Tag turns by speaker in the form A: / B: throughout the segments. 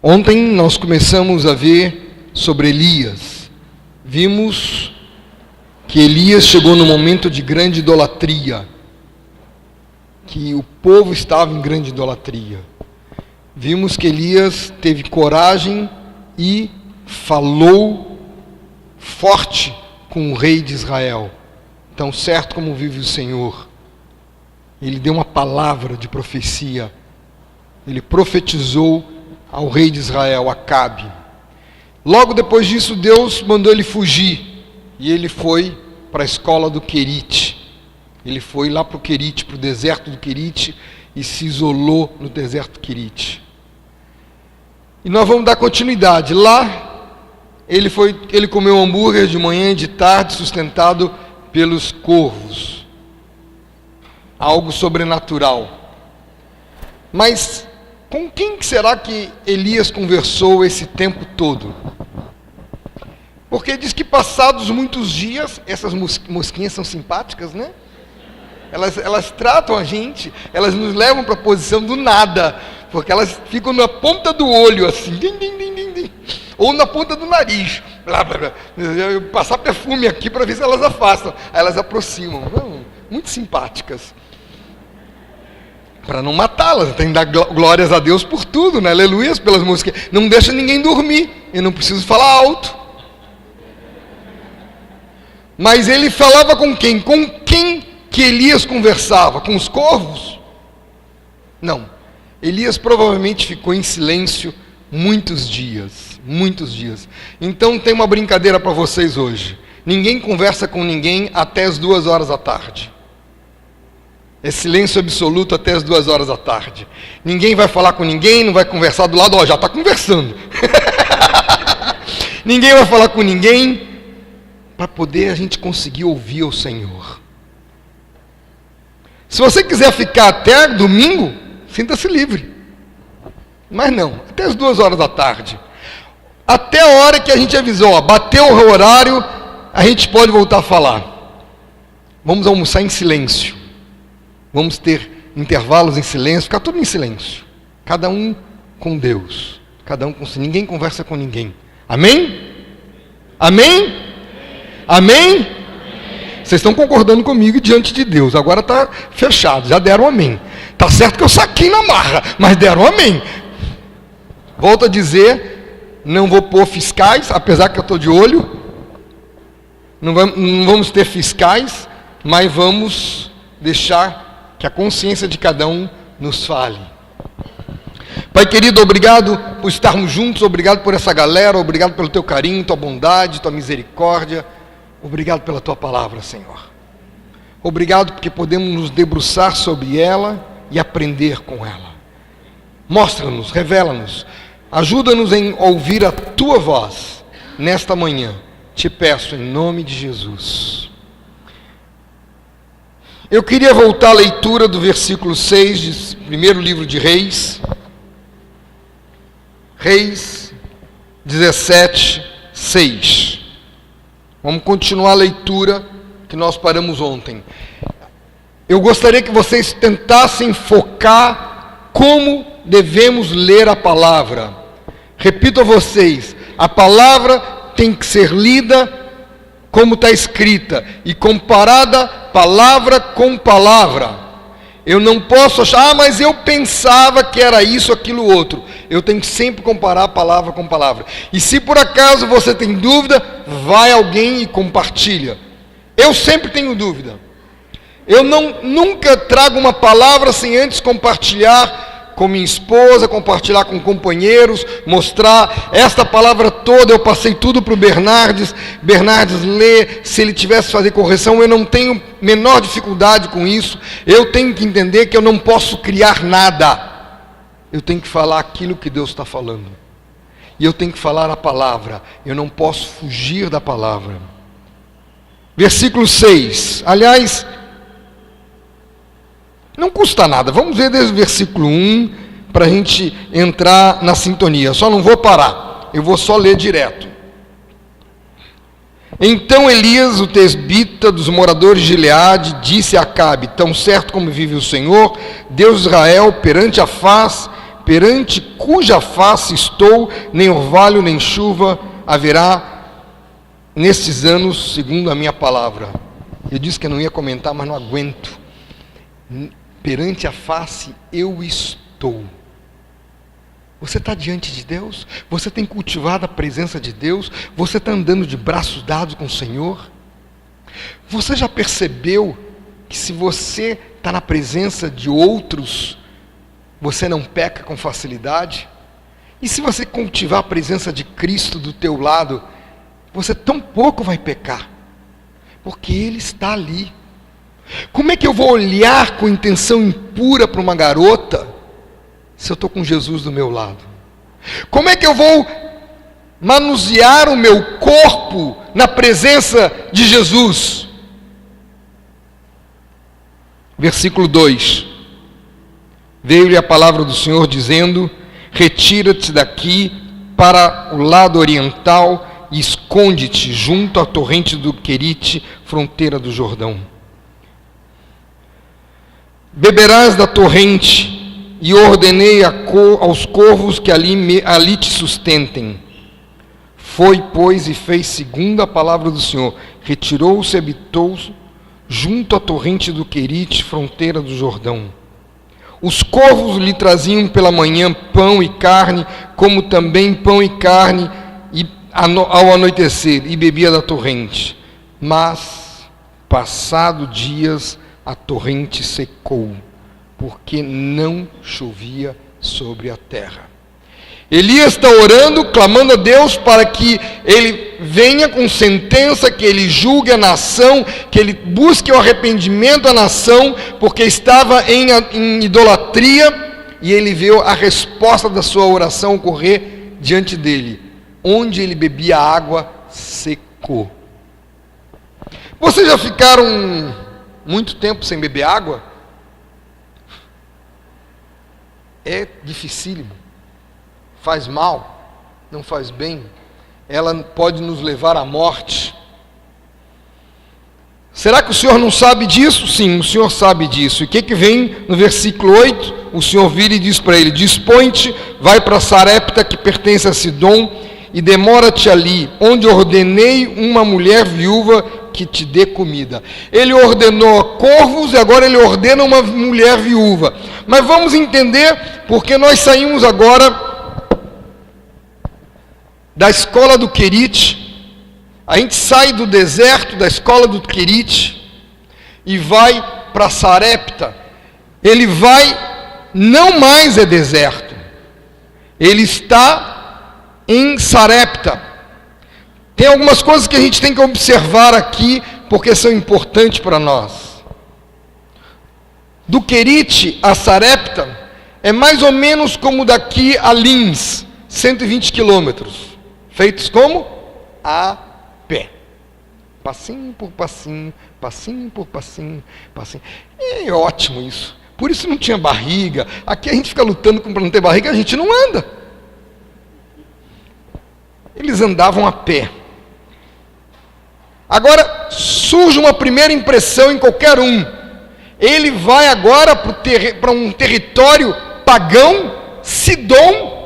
A: Ontem nós começamos a ver sobre Elias. Vimos que Elias chegou no momento de grande idolatria, que o povo estava em grande idolatria. Vimos que Elias teve coragem e falou forte com o rei de Israel. Tão certo como vive o Senhor. Ele deu uma palavra de profecia. Ele profetizou ao rei de Israel, Acabe. Logo depois disso, Deus mandou ele fugir. E ele foi para a escola do Querite. Ele foi lá para o Querite, para o deserto do Querite, e se isolou no deserto do Querite. E nós vamos dar continuidade. Lá, ele comeu hambúrguer de manhã e de tarde, sustentado pelos corvos. Algo sobrenatural. Mas com quem será que Elias conversou esse tempo todo? Porque diz que passados muitos dias, essas mosquinhas são simpáticas, né? Elas tratam a gente, elas nos levam para a posição do nada, porque elas ficam na ponta do olho, assim, ou na ponta do nariz. Blá, blá, blá. Eu passar perfume aqui para ver se elas afastam. Aí elas aproximam. Muito simpáticas. Para não matá-las, tem que dar glórias a Deus por tudo, né? Aleluias pelas músicas. Não deixa ninguém dormir, eu não preciso falar alto. Mas ele falava com quem? Com quem que Elias conversava? Com os corvos? Não. Elias provavelmente ficou em silêncio muitos dias. Então tem uma brincadeira para vocês hoje. Ninguém conversa com ninguém até as 2h da tarde. É silêncio absoluto até as 2h da tarde. Ninguém vai falar com ninguém, não vai conversar do lado, já está conversando. Ninguém vai falar com ninguém, para poder a gente conseguir ouvir o Senhor. Se você quiser ficar até domingo, sinta-se livre. Mas não, até as 2h da tarde. Até a hora que a gente avisou, bateu o horário, a gente pode voltar a falar. Vamos almoçar em silêncio. Vamos ter intervalos em silêncio, ficar tudo em silêncio. Cada um com Deus. Cada um com si. Ninguém conversa com ninguém. Amém? Amém? Amém? Vocês estão concordando comigo diante de Deus. Agora está fechado, já deram amém. Está certo que eu saquei na marra, mas deram amém. Volto a dizer, não vou pôr fiscais, apesar que eu estou de olho. Não vamos ter fiscais, mas vamos deixar que a consciência de cada um nos fale. Pai querido, obrigado por estarmos juntos, obrigado por essa galera, obrigado pelo teu carinho, tua bondade, tua misericórdia, obrigado pela tua palavra, Senhor. Obrigado porque podemos nos debruçar sobre ela e aprender com ela. Mostra-nos, revela-nos, ajuda-nos em ouvir a tua voz nesta manhã, te peço em nome de Jesus. Eu queria voltar à leitura do versículo 6, do primeiro livro de Reis. Reis 17, 6. Vamos continuar a leitura que nós paramos ontem. Eu gostaria que vocês tentassem focar como devemos ler a palavra. Repito a vocês, a palavra tem que ser lida como está escrita, e comparada palavra com palavra. Eu não posso achar, mas eu pensava que era isso, aquilo, outro. Eu tenho que sempre comparar palavra com palavra. E se por acaso você tem dúvida, vai alguém e compartilha. Eu sempre tenho dúvida. Eu nunca trago uma palavra sem antes compartilhar com minha esposa, compartilhar com companheiros, mostrar esta palavra toda. Eu passei tudo para o Bernardes lê, se ele tivesse que fazer correção, eu não tenho menor dificuldade com isso. Eu tenho que entender que eu não posso criar nada, eu tenho que falar aquilo que Deus está falando, e eu tenho que falar a palavra, eu não posso fugir da palavra. Versículo 6, aliás, não custa nada, vamos ver desde o versículo 1, para a gente entrar na sintonia. Só não vou parar, eu vou só ler direto. Então Elias, o tesbita dos moradores de Gileade, disse a Acabe: tão certo como vive o Senhor, Deus de Israel, perante a face perante cuja face estou, nem orvalho nem chuva haverá nestes anos, segundo a minha palavra. Eu disse que eu não ia comentar, mas não aguento. Perante a face eu estou. Você está diante de Deus? Você tem cultivado a presença de Deus? Você está andando de braços dados com o Senhor? Você já percebeu que se você está na presença de outros, você não peca com facilidade? E se você cultivar a presença de Cristo do teu lado, você tão pouco vai pecar, porque Ele está ali. Como é que eu vou olhar com intenção impura para uma garota, se eu estou com Jesus do meu lado? Como é que eu vou manusear o meu corpo na presença de Jesus? Versículo 2. Veio-lhe a palavra do Senhor dizendo: retira-te daqui para o lado oriental e esconde-te junto à torrente do Querite, fronteira do Jordão. Beberás da torrente, e ordenei aos corvos que ali te sustentem. Foi, pois, e fez segundo a palavra do Senhor. Retirou-se e habitou junto à torrente do Querite, fronteira do Jordão. Os corvos lhe traziam pela manhã pão e carne, como também pão e carne ao anoitecer, e bebia da torrente. Mas, passado dias, a torrente secou, porque não chovia sobre a terra. Elias está orando, clamando a Deus para que ele venha com sentença, que ele julgue a nação, que ele busque o arrependimento da nação, porque estava em idolatria, e ele viu a resposta da sua oração ocorrer diante dele. Onde ele bebia água, secou. Vocês já ficaram muito tempo sem beber água? É dificílimo, faz mal, não faz bem, ela pode nos levar à morte. Será que o Senhor não sabe disso? Sim, o Senhor sabe disso. E o que vem no versículo 8? O Senhor vira e diz para ele: dispõe-te, vai para Sarepta, que pertence a Sidom, e demora-te ali, onde ordenei uma mulher viúva que te dê comida. Ele ordenou corvos e agora ele ordena uma mulher viúva. Mas vamos entender, porque nós saímos agora da escola do Querite. A gente sai do deserto, da escola do Querite, e vai para Sarepta. Ele vai, não mais é deserto, ele está em Sarepta. Tem algumas coisas que a gente tem que observar aqui, porque são importantes para nós. Do Querite a Sarepta é mais ou menos como daqui a Lins, 120 quilômetros, feitos como? A pé, passinho por passinho, passinho por passinho, passinho. É ótimo isso. Por isso não tinha barriga. Aqui a gente fica lutando para não ter barriga, a gente não anda. Eles andavam a pé. Agora surge uma primeira impressão em qualquer um. Ele vai agora para um território pagão, Sidom.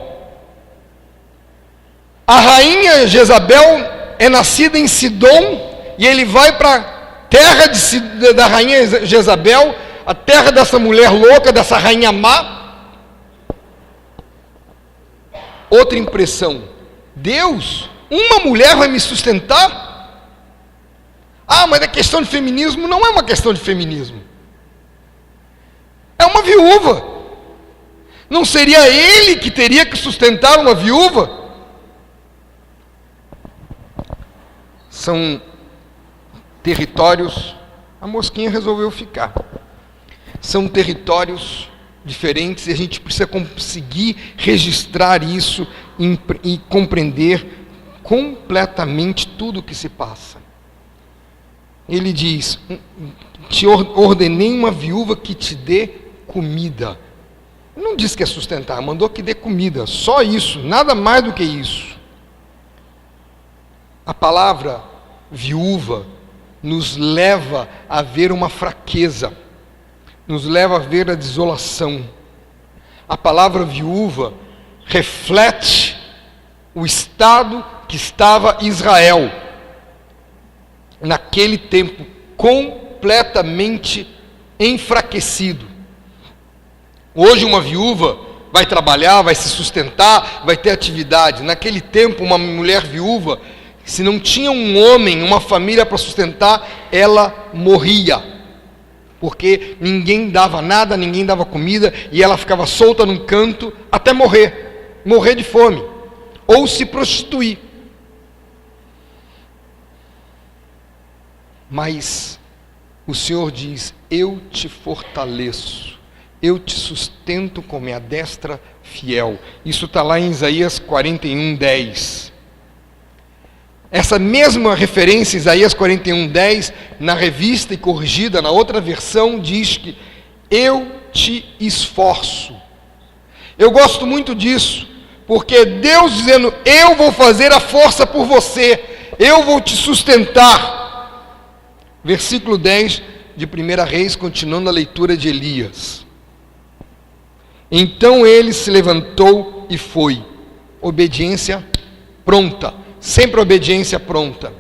A: A rainha Jezabel é nascida em Sidom, e ele vai para a terra da rainha Jezabel, a terra dessa mulher louca, dessa rainha má. Outra impressão: Deus, uma mulher vai me sustentar? Ah, mas a questão de feminismo não é uma questão de feminismo. É uma viúva. Não seria ele que teria que sustentar uma viúva? São territórios, a mosquinha resolveu ficar. São territórios diferentes e a gente precisa conseguir registrar isso e compreender completamente tudo o que se passa. Ele diz: te ordenei uma viúva que te dê comida. Não diz que é sustentar, mandou que dê comida, só isso, nada mais do que isso. A palavra viúva nos leva a ver uma fraqueza, nos leva a ver a desolação. A palavra viúva reflete o estado que estava Israel naquele tempo, completamente enfraquecido. Hoje uma viúva vai trabalhar, vai se sustentar, vai ter atividade. Naquele tempo, uma mulher viúva, se não tinha um homem, uma família para sustentar, ela morria, porque ninguém dava nada, ninguém dava comida, e ela ficava solta num canto até morrer de fome, ou se prostituir. Mas o Senhor diz: eu te fortaleço, eu te sustento com minha destra fiel. Isso está lá em Isaías 41:10. Essa mesma referência, Isaías 41:10, na revista e corrigida, na outra versão, diz que eu te esforço. Eu gosto muito disso, porque Deus dizendo: eu vou fazer a força por você, eu vou te sustentar. Versículo 10 de 1 Reis, continuando a leitura de Elias. Então ele se levantou e foi. Obediência pronta, sempre obediência pronta.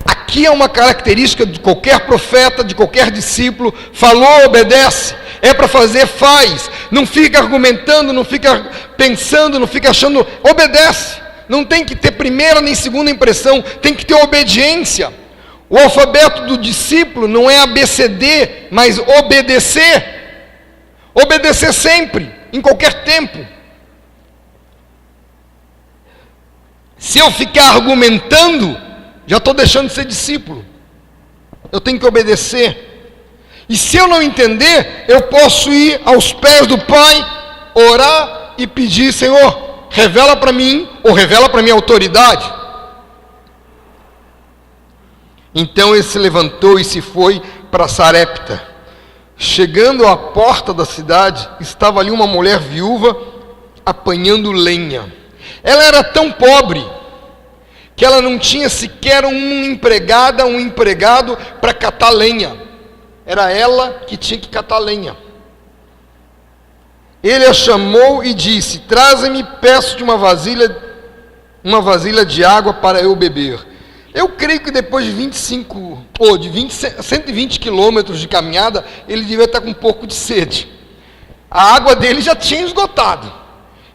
A: Aqui é uma característica de qualquer profeta, de qualquer discípulo: falou, obedece. É para fazer, faz. Não fica argumentando, não fica pensando, não fica achando. Obedece. Não tem que ter primeira nem segunda impressão, tem que ter obediência. O alfabeto do discípulo não é ABCD, mas obedecer. Obedecer sempre, em qualquer tempo. Se eu ficar argumentando, já estou deixando de ser discípulo. Eu tenho que obedecer. E se eu não entender, eu posso ir aos pés do Pai, orar e pedir: Senhor, revela para mim, ou revela para minha autoridade. Então ele se levantou e se foi para Sarepta. Chegando à porta da cidade, estava ali uma mulher viúva apanhando lenha. Ela era tão pobre que ela não tinha sequer uma empregada, um empregado para catar lenha. Era ela que tinha que catar lenha. Ele a chamou e disse: traze-me, peço de uma vasilha de água para eu beber. Eu creio que depois de 120 quilômetros de caminhada, ele devia estar com um pouco de sede. A água dele já tinha esgotado.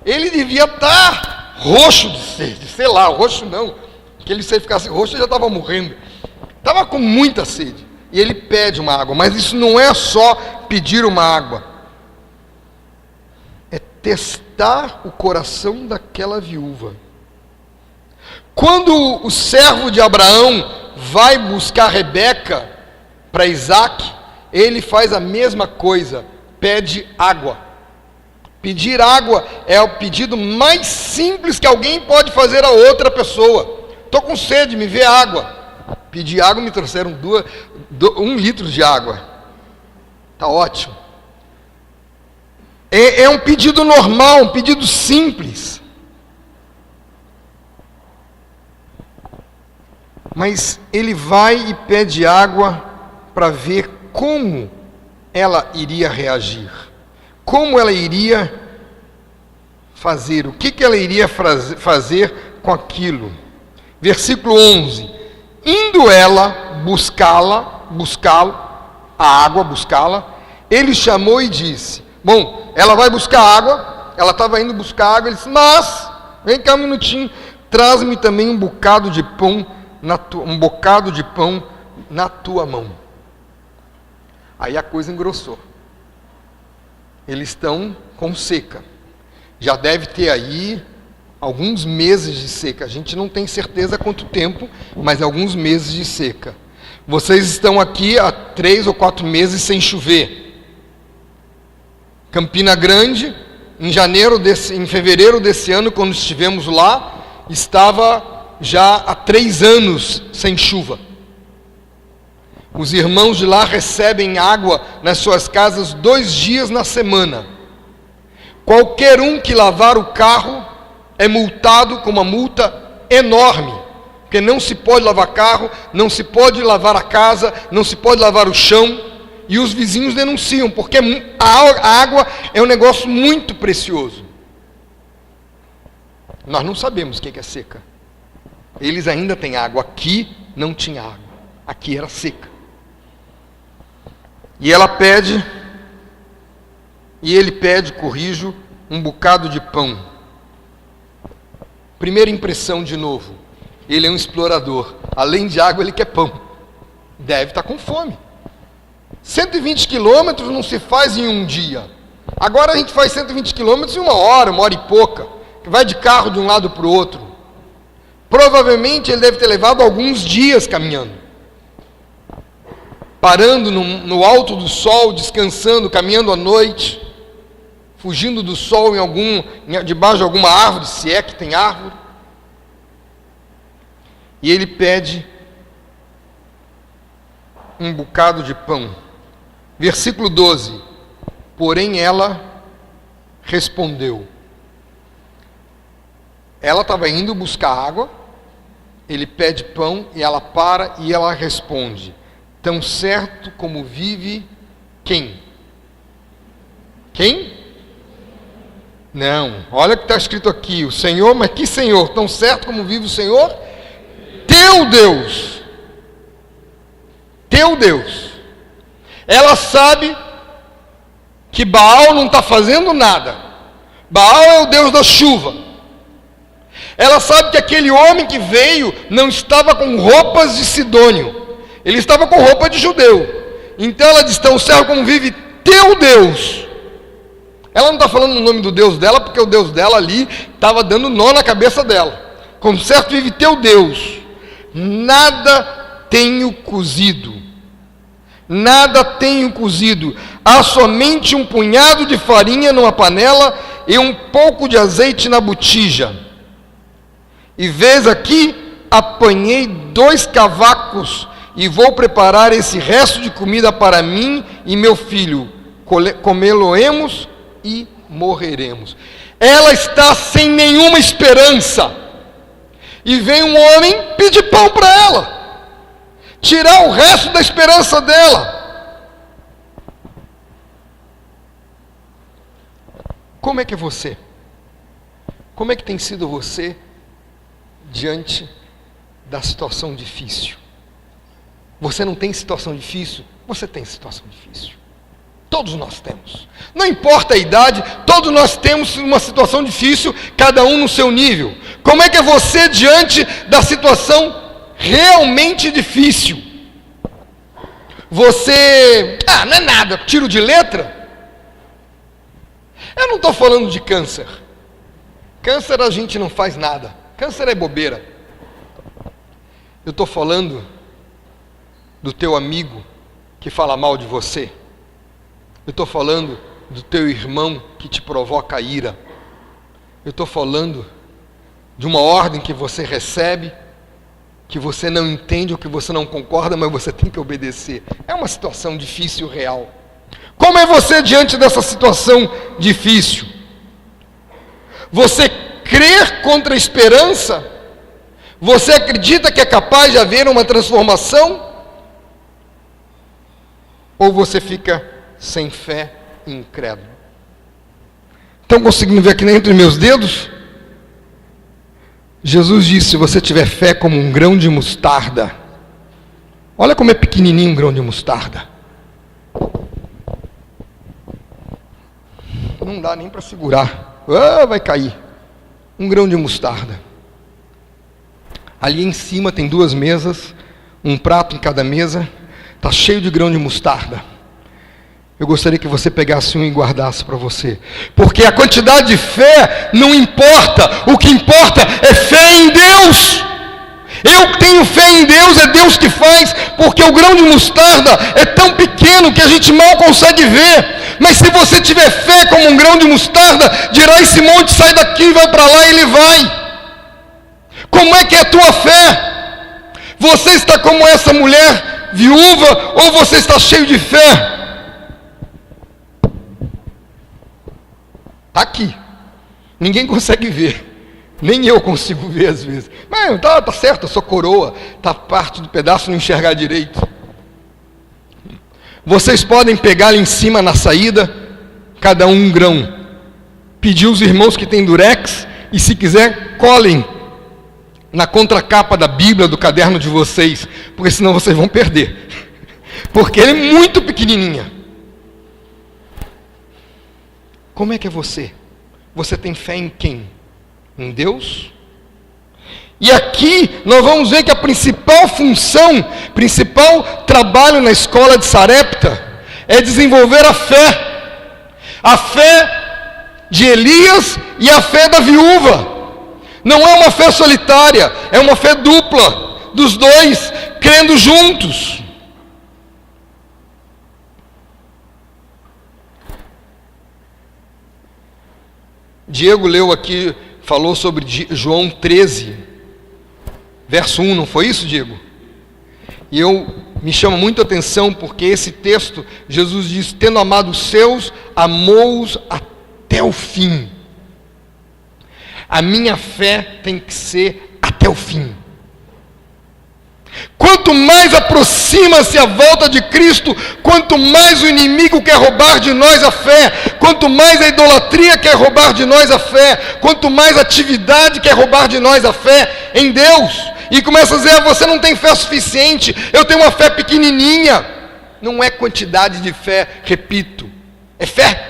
A: Ele devia estar roxo de sede, sei lá, roxo não, porque se ele ficasse roxo, ele já estava morrendo. Estava com muita sede. E ele pede uma água, mas isso não é só pedir uma água. É testar o coração daquela viúva. Quando o servo de Abraão vai buscar Rebeca para Isaac, ele faz a mesma coisa, pede água. Pedir água é o pedido mais simples que alguém pode fazer a outra pessoa. Estou com sede, me vê água. Pedi água, me trouxeram 1 litro de água. Está ótimo. É um pedido normal, um pedido simples. Mas ele vai e pede água para ver como ela iria reagir, como ela iria fazer, o que ela iria fazer com aquilo. Versículo 11: indo ela buscá-la, ele chamou e disse: bom, ela vai buscar água, ela estava indo buscar água, ele disse: mas, vem cá um minutinho, traz-me também um bocado de pão na tua mão. Aí a coisa engrossou. Eles estão com seca. Já deve ter aí alguns meses de seca. A gente não tem certeza quanto tempo, mas alguns meses de seca. Vocês estão aqui há 3 ou 4 meses sem chover. Campina Grande, em fevereiro desse ano, quando estivemos lá, estava já há 3 anos sem chuva. Os irmãos de lá recebem água nas suas casas 2 dias na semana. Qualquer um que lavar o carro é multado com uma multa enorme, porque não se pode lavar carro, não se pode lavar a casa, não se pode lavar o chão, E os vizinhos denunciam, porque a água é um negócio muito precioso. Nós não sabemos o que é seca. Eles ainda têm água. Aqui não tinha água. Aqui era seca. E ela pede, e ele pede, corrijo, um bocado de pão. Primeira impressão de novo. Ele é um explorador. Além de água, ele quer pão. Deve estar com fome. 120 quilômetros não se faz em um dia. Agora a gente faz 120 quilômetros em uma hora e pouca. Que vai de carro de um lado para o outro. Provavelmente ele deve ter levado alguns dias caminhando. Parando no alto do sol, descansando, caminhando à noite. Fugindo do sol debaixo de alguma árvore, se é que tem árvore. E ele pede um bocado de pão. Versículo 12. Porém ela respondeu. Ela estava indo buscar água, ele pede pão e ela para e ela responde. Tão certo como vive quem? Quem? Não, olha o que está escrito aqui, o Senhor, mas que Senhor? Tão certo como vive o Senhor? Teu Deus. Teu Deus. Ela sabe que Baal não está fazendo nada. Baal é o Deus da chuva. Ela sabe que aquele homem que veio não estava com roupas de sidônio. Ele estava com roupa de judeu. Então ela diz, tão certo como vive teu Deus. Ela não está falando no nome do Deus dela, porque o Deus dela ali estava dando nó na cabeça dela. Como certo vive teu Deus. Nada tenho cozido. Nada tenho cozido. Há somente um punhado de farinha numa panela e um pouco de azeite na botija. E vês aqui, apanhei 2 cavacos e vou preparar esse resto de comida para mim e meu filho. Comê-lo-emos e morreremos. Ela está sem nenhuma esperança. E vem um homem pedir pão para ela. Tirar o resto da esperança dela. Como é que é você? Como é que tem sido você diante da situação difícil? Você não tem situação difícil? Você tem situação difícil. Todos nós temos. Não importa a idade, todos nós temos uma situação difícil, cada um no seu nível. Como é que é você diante da situação realmente difícil? Você, não é nada, tiro de letra? Eu não estou falando de câncer. Câncer a gente não faz nada. Câncer é bobeira. Eu estou falando do teu amigo que fala mal de você. Eu estou falando do teu irmão que te provoca ira. Eu estou falando de uma ordem que você recebe, que você não entende ou que você não concorda, mas você tem que obedecer. É uma situação difícil, real. Como é você diante dessa situação difícil? Você crer contra a esperança? Você acredita que é capaz de haver uma transformação? Ou você fica sem fé e incrédulo? Estão conseguindo ver aqui entre meus dedos? Jesus disse, se você tiver fé como um grão de mostarda. Olha como é pequenininho um grão de mostarda. Não dá nem para segurar. Vai cair. Um grão de mostarda. Ali em cima tem 2 mesas, um prato em cada mesa. Está cheio de grão de mostarda. Eu gostaria que você pegasse um e guardasse para você. Porque a quantidade de fé não importa. O que importa é fé em Deus. Eu tenho fé em Deus, é Deus que faz. Porque o grão de mostarda é tão pequeno que a gente mal consegue ver. Mas se você tiver fé como um grão de mostarda, dirá esse monte, sai daqui e vai para lá, e ele vai. Como é que é a tua fé? Você está como essa mulher viúva ou você está cheio de fé? Está aqui. Ninguém consegue ver. Nem eu consigo ver às vezes. Mas tá certo, eu sou coroa. Está parte do pedaço não enxergar direito. Vocês podem pegar ali em cima na saída, cada um grão. Pedir os irmãos que têm durex, e se quiser, colhem na contracapa da Bíblia, do caderno de vocês, porque senão vocês vão perder. Porque ele é muito pequenininha. Como é que é você? Você tem fé em quem? Em Deus? E aqui nós vamos ver que a principal função, principal trabalho na escola de Sarepta é desenvolver a fé. A fé de Elias e a fé da viúva. Não é uma fé solitária, é uma fé dupla, dos dois, crendo juntos. Diego leu aqui, falou sobre João 13, verso 1, não foi isso, Diego? E me chama muito a atenção, porque esse texto, Jesus diz, tendo amado os seus, amou-os até o fim. A minha fé tem que ser até o fim. Quanto mais aproxima-se a volta de Cristo, quanto mais o inimigo quer roubar de nós a fé, quanto mais a idolatria quer roubar de nós a fé, quanto mais a atividade quer roubar de nós a fé em Deus, e começa a dizer, você não tem fé suficiente, eu tenho uma fé pequenininha. Não é quantidade de fé, repito, é fé.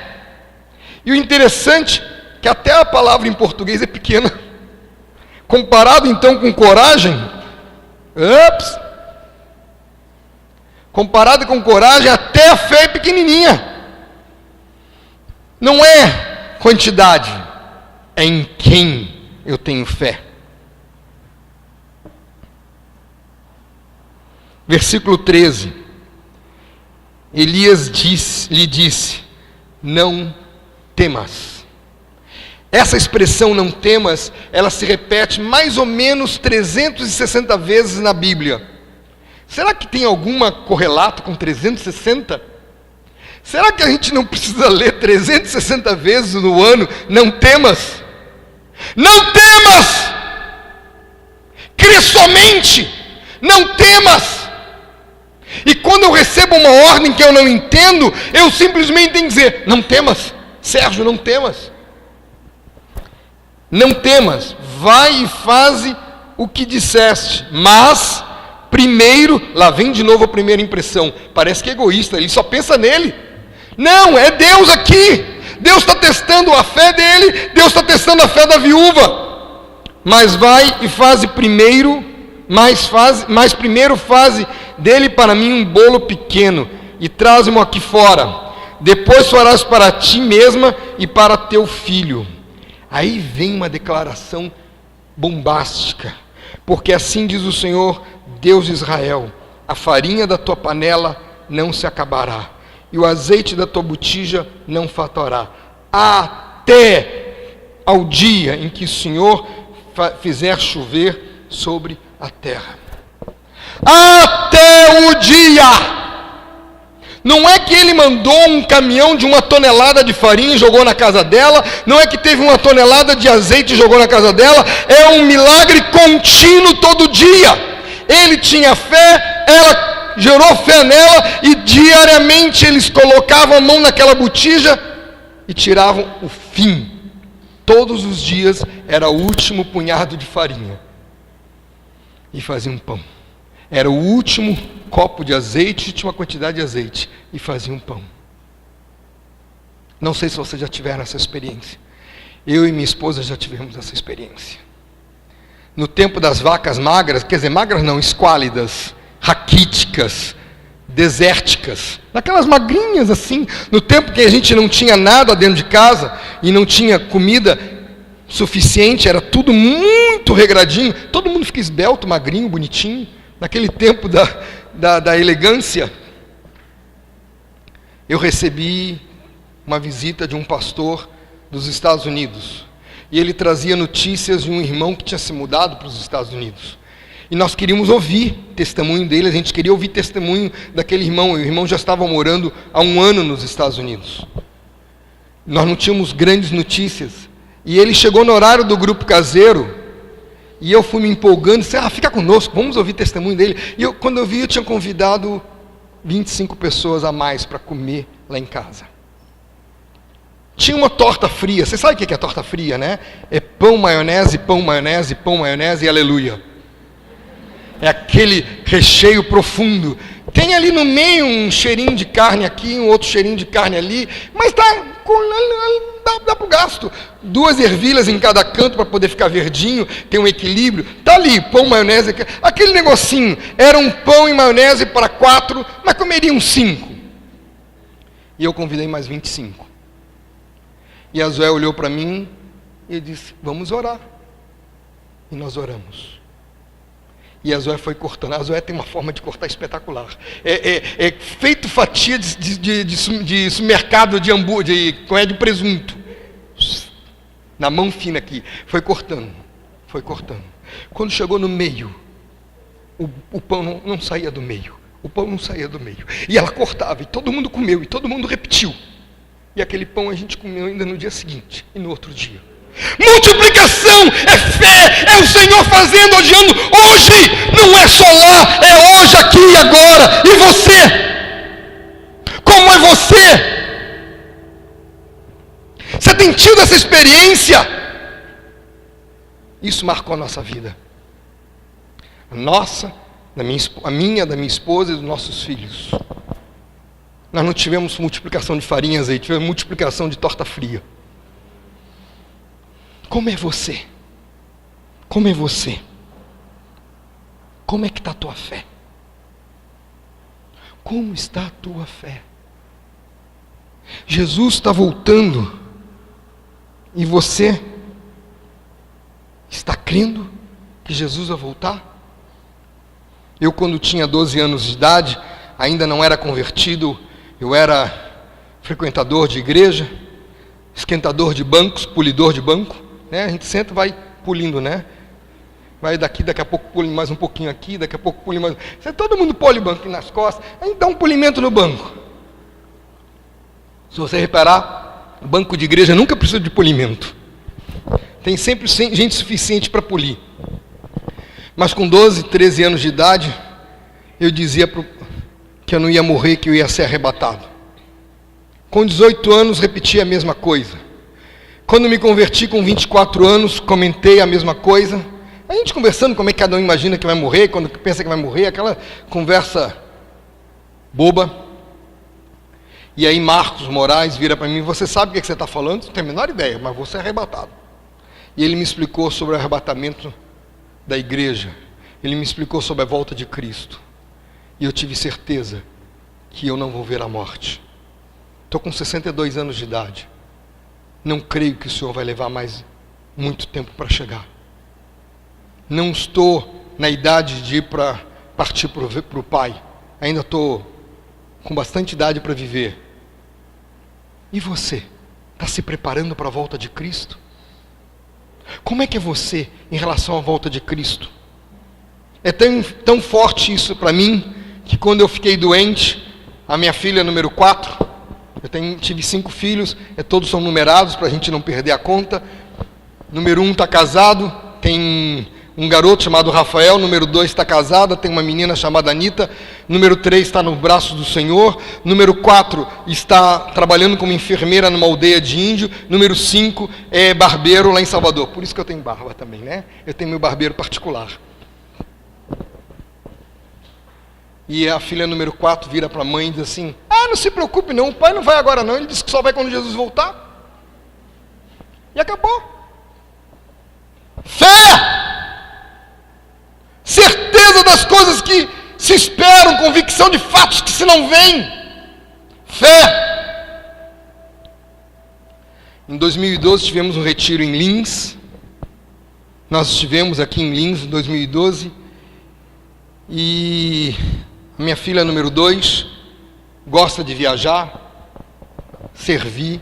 A: E o interessante é que até a palavra em português é pequena, comparado então com coragem, comparado com coragem, até a fé é pequenininha. Não é quantidade, é em quem eu tenho fé. Versículo 13. Elias lhe disse, não temas. Essa expressão não temas, ela se repete mais ou menos 360 vezes na Bíblia. Será que tem alguma correlato com 360? Será que a gente não precisa ler 360 vezes no ano, não temas? Não temas! Crê somente! Não temas! E quando eu recebo uma ordem que eu não entendo, eu simplesmente tenho que dizer, não temas, Sérgio, não temas. Não temas, vai e faze o que disseste, mas primeiro, lá vem de novo a primeira impressão, parece que é egoísta, ele só pensa nele. Não, é Deus aqui, Deus está testando a fé dele, Deus está testando a fé da viúva. Mas vai e faze primeiro, mas primeiro faze dele para mim um bolo pequeno, e traze-mo aqui fora, depois farás para ti mesma e para teu filho. Aí vem uma declaração bombástica, porque assim diz o Senhor, Deus de Israel, a farinha da tua panela não se acabará, e o azeite da tua botija não faltará, até ao dia em que o Senhor fizer chover sobre a terra. Até o dia! Não é que ele mandou um caminhão de 1 tonelada de farinha e jogou na casa dela, não é que teve 1 tonelada de azeite e jogou na casa dela, é um milagre contínuo todo dia. Ele tinha fé, ela gerou fé nela, e diariamente eles colocavam a mão naquela botija e tiravam o fim. Todos os dias era o último punhado de farinha e faziam pão. Era o último copo de azeite, tinha uma quantidade de azeite, e fazia um pão. Não sei se vocês já tiveram essa experiência. Eu e minha esposa já tivemos essa experiência. No tempo das vacas magras, quer dizer, magras não, esquálidas, raquíticas, desérticas, daquelas magrinhas assim, no tempo que a gente não tinha nada dentro de casa, e não tinha comida suficiente, era tudo muito regradinho, todo mundo fica esbelto, magrinho, bonitinho, naquele tempo da elegância. Eu recebi uma visita de um pastor dos Estados Unidos, e ele trazia notícias de um irmão que tinha se mudado para os Estados Unidos, e nós queríamos ouvir testemunho dele, a gente queria ouvir testemunho daquele irmão, e o irmão já estava morando há 1 ano nos Estados Unidos. Nós não tínhamos grandes notícias, e ele chegou no horário do grupo caseiro, e eu fui me empolgando, disse, fica conosco, vamos ouvir testemunho dele. E quando eu vi, eu tinha convidado 25 pessoas a mais para comer lá em casa. Tinha uma torta fria. Você sabe o que é torta fria, né? É pão, maionese, pão, maionese, pão, maionese e aleluia. É aquele recheio profundo. Tem ali no meio um cheirinho de carne aqui, um outro cheirinho de carne ali, mas dá para o gasto. 2 ervilhas em cada canto para poder ficar verdinho, tem um equilíbrio. Está ali, pão, maionese, aquele negocinho. Era um pão e maionese para 4, mas comeriam 5. E eu convidei mais 25. E a Zoé olhou para mim e disse, vamos orar. E nós oramos. E a Zoé foi cortando. A Zoé tem uma forma de cortar espetacular. É feito fatia de supermercado de hambúrguer, de presunto. Na mão fina aqui. Foi cortando. Quando chegou no meio, o pão não saía do meio. O pão não saía do meio. E ela cortava, e todo mundo comeu, e todo mundo repetiu. E aquele pão a gente comeu ainda no dia seguinte, e no outro dia. Multiplicação é fé, é o Senhor fazendo, odiando hoje, não é só lá, é hoje, aqui e agora. E você? Como é você? Você tem tido essa experiência? Isso marcou a nossa vida. A minha, da minha esposa e dos nossos filhos. Nós não tivemos multiplicação de farinhas aí, tivemos multiplicação de torta fria. Como é você? Como é você? Como é que está a tua fé? Como está a tua fé? Jesus está voltando e você está crendo que Jesus vai voltar? Eu, quando tinha 12 anos de idade, ainda não era convertido, eu era frequentador de igreja, esquentador de bancos, polidor de banco, né? A gente senta e vai pulindo, né? Vai daqui a pouco pule mais um pouquinho aqui, daqui a pouco pule mais. Todo mundo pule o banco nas costas, a gente dá um polimento no banco. Se você reparar, o banco de igreja nunca precisa de polimento. Tem sempre gente suficiente para polir. Mas com 12, 13 anos de idade, eu dizia que eu não ia morrer, que eu ia ser arrebatado. Com 18 anos, repeti a mesma coisa. Quando me converti com 24 anos, comentei a mesma coisa. A gente conversando como é que cada um imagina que vai morrer, quando pensa que vai morrer, aquela conversa boba. E aí Marcos Moraes vira para mim, você sabe o que você está falando? Não tenho a menor ideia, mas você é arrebatado. E ele me explicou sobre o arrebatamento da igreja. Ele me explicou sobre a volta de Cristo. E eu tive certeza que eu não vou ver a morte. Estou com 62 anos de idade. Não creio que o Senhor vai levar mais muito tempo para chegar. Não estou na idade de ir para partir para o Pai. Ainda estou com bastante idade para viver. E você? Está se preparando para a volta de Cristo? Como é que é você em relação à volta de Cristo? É tão forte isso para mim, que quando eu fiquei doente, a minha filha número 4, tive 5 filhos, todos são numerados para a gente não perder a conta. Número 1 está casado, tem um garoto chamado Rafael. Número 2 está casada, tem uma menina chamada Anitta. Número 3 está no braço do Senhor. Número 4 está trabalhando como enfermeira numa aldeia de índio. Número 5 é barbeiro lá em Salvador. Por isso que eu tenho barba também, né? Eu tenho meu barbeiro particular. E a filha número 4 vira para a mãe e diz assim, não se preocupe não, o pai não vai agora não, ele disse que só vai quando Jesus voltar. E acabou. Fé! Certeza das coisas que se esperam, convicção de fatos que se não veem. Fé! Em 2012 tivemos um retiro em Lins. Nós estivemos aqui em Lins em 2012. E a minha filha número 2 gosta de viajar, servir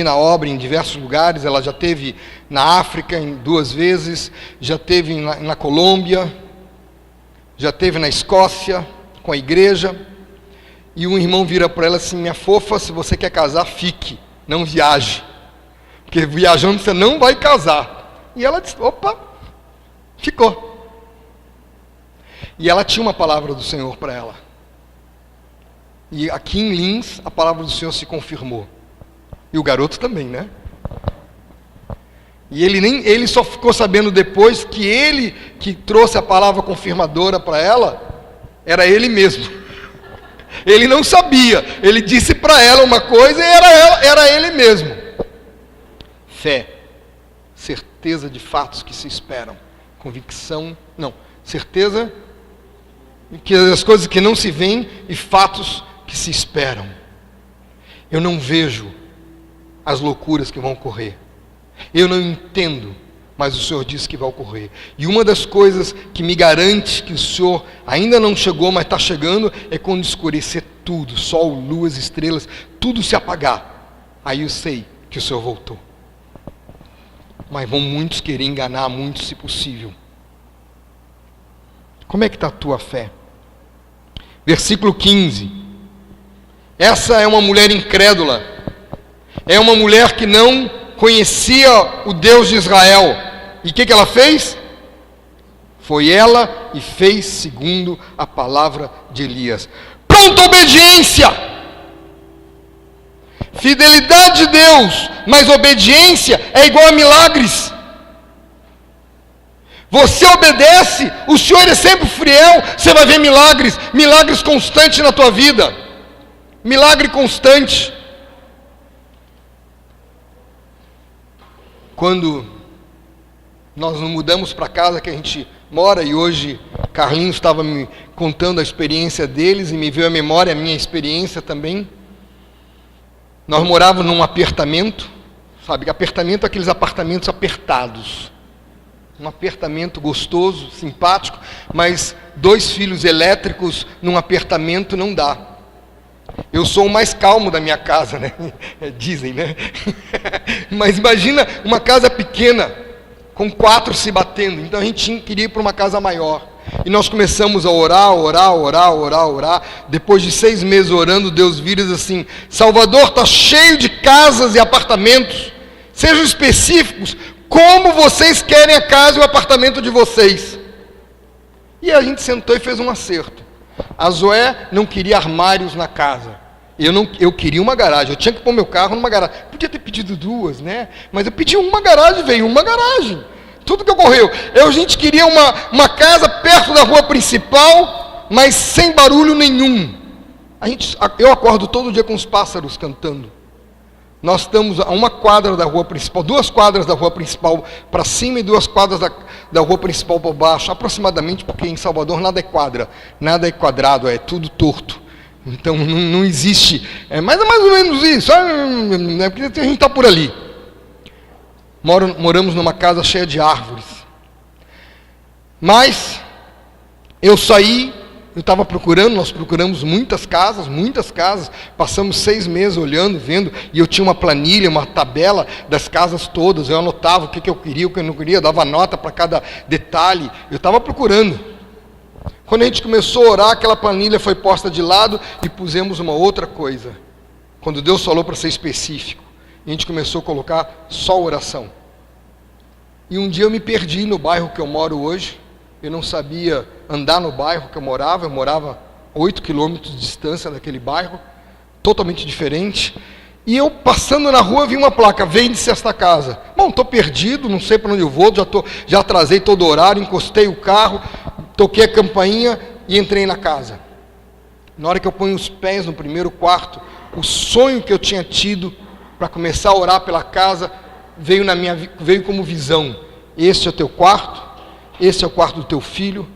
A: na obra em diversos lugares. Ela já esteve na África 2 vezes, já esteve na Colômbia, já esteve na Escócia com a igreja. E um irmão vira para ela assim, minha fofa, se você quer casar, fique, não viaje, porque viajando você não vai casar. E ela disse, opa, ficou. E ela tinha uma palavra do Senhor para ela. E aqui em Lins, a palavra do Senhor se confirmou. E o garoto também, né? E ele só ficou sabendo depois que ele que trouxe a palavra confirmadora para ela, era ele mesmo. Ele não sabia, ele disse para ela uma coisa e era ele mesmo. Fé, certeza de fatos que se esperam, convicção, não, certeza que as coisas que não se veem e fatos que se esperam. Eu não vejo as loucuras que vão ocorrer. Eu não entendo, mas o Senhor disse que vai ocorrer. E uma das coisas que me garante que o Senhor ainda não chegou, mas está chegando, é quando escurecer tudo, sol, luas, estrelas, tudo se apagar. Aí eu sei que o Senhor voltou. Mas vão muitos querer enganar muitos, se possível. Como é que está a tua fé? Versículo 15. Essa é uma mulher incrédula. É uma mulher que não conhecia o Deus de Israel. E o que ela fez? Foi ela e fez segundo a palavra de Elias. Pronta obediência! Fidelidade de Deus, mas obediência é igual a milagres. Você obedece, o Senhor é sempre fiel, você vai ver milagres, milagres constantes na tua vida. Milagre constante. Quando nós nos mudamos para a casa que a gente mora, e hoje Carlinhos estava me contando a experiência deles, e me veio à memória a minha experiência também. Nós morávamos num apartamento, sabe, apartamento, aqueles apartamentos apertados. Um apartamento gostoso, simpático, mas 2 filhos elétricos num apartamento não dá. Eu sou o mais calmo da minha casa, né? Dizem, né? Mas imagina uma casa pequena, com 4 se batendo. Então a gente queria ir para uma casa maior. E nós começamos a orar. Depois de 6 meses orando, Deus vira e diz assim: Salvador está cheio de casas e apartamentos. Sejam específicos, como vocês querem a casa e o apartamento de vocês. E a gente sentou e fez um acerto. A Zoé não queria armários na casa. Eu queria uma garagem. Eu tinha que pôr meu carro numa garagem. Podia ter pedido 2, né? Mas eu pedi uma garagem, veio uma garagem. Tudo que ocorreu. A gente queria uma casa perto da rua principal, mas sem barulho nenhum. Eu acordo todo dia com os pássaros cantando. Nós estamos a 1 quadra da rua principal, 2 quadras da rua principal para cima e 2 quadras da rua principal para baixo, aproximadamente, porque em Salvador nada é quadra, nada é quadrado, é tudo torto. Então não existe, mas é mais ou menos isso, porque a gente está por ali. Moramos numa casa cheia de árvores. Mas eu saí, eu estava procurando, nós procuramos muitas casas, passamos 6 meses olhando, vendo, e eu tinha uma planilha, uma tabela das casas todas, eu anotava o que eu queria, o que eu não queria, dava nota para cada detalhe, eu estava procurando. Quando a gente começou a orar, aquela planilha foi posta de lado e pusemos uma outra coisa. Quando Deus falou para ser específico, a gente começou a colocar só oração. E um dia eu me perdi no bairro que eu moro hoje. Eu não sabia andar no bairro que eu morava 8 quilômetros de distância daquele bairro, totalmente diferente. E eu passando na rua vi uma placa: vende-se esta casa. Bom, estou perdido, não sei para onde eu vou, já atrasei todo o horário, encostei o carro, toquei a campainha e entrei na casa. Na hora que eu ponho os pés no primeiro quarto, o sonho que eu tinha tido para começar a orar pela casa veio como visão: este é o teu quarto, esse é o quarto do teu filho,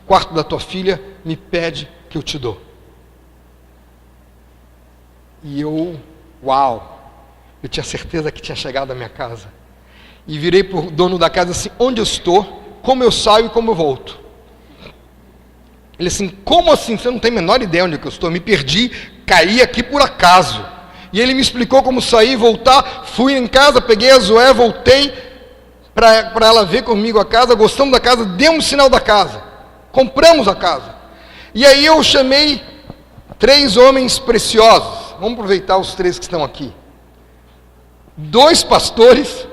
A: quarto da tua filha, me pede que eu te dou. E eu tinha certeza que tinha chegado à minha casa. E virei para o dono da casa assim: onde eu estou, como eu saio e como eu volto. Ele assim: como assim? Você não tem a menor ideia onde eu estou, me perdi, caí aqui por acaso. E ele me explicou como sair e voltar. Fui em casa, peguei a Zoé, voltei para ela ver comigo a casa, gostamos da casa, demos sinal da casa, compramos a casa. E aí eu chamei 3 homens preciosos, vamos aproveitar os 3 que estão aqui. 2 pastores,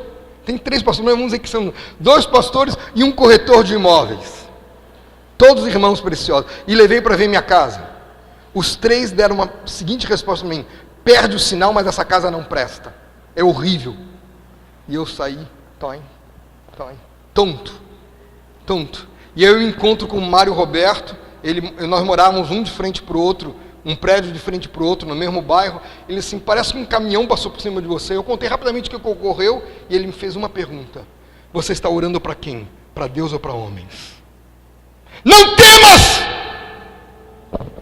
A: tem 3 pastores, mas vamos dizer que são 2 pastores e um corretor de imóveis. Todos irmãos preciosos. E levei para ver minha casa. Os 3 deram uma seguinte resposta para mim: perde o sinal, mas essa casa não presta. É horrível. E eu saí, tonto. E aí eu encontro com o Mário Roberto, nós morávamos um de frente para o outro, um prédio de frente para o outro, no mesmo bairro. Ele assim, parece que um caminhão passou por cima de você. Eu contei rapidamente o que ocorreu e ele me fez uma pergunta: você está orando para quem? Para Deus ou para homens? Não temas!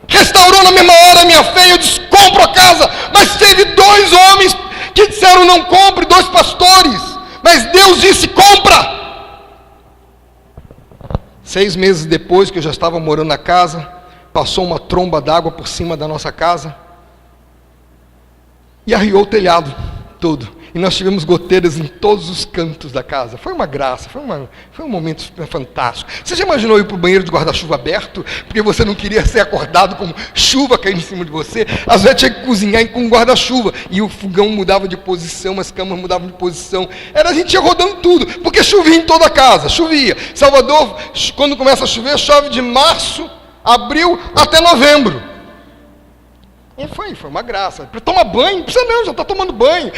A: Restaurou na mesma hora a minha fé. Eu disse: compro a casa. Mas teve 2 homens que disseram: não compre, 2 pastores. Mas Deus disse: compra. 6 meses depois que eu já estava morando na casa, passou uma tromba d'água por cima da nossa casa e arriou o telhado todo. E nós tivemos goteiras em todos os cantos da casa. Foi uma graça, foi um momento fantástico. Você já imaginou ir para o banheiro de guarda-chuva aberto? Porque você não queria ser acordado com chuva caindo em cima de você. Às vezes tinha que cozinhar com guarda-chuva. E o fogão mudava de posição, as camas mudavam de posição. A gente ia rodando tudo, porque chovia em toda a casa, chovia. Salvador, quando começa a chover, chove de março, abril até novembro. E foi uma graça. Para tomar banho, não precisa não, já está tomando banho,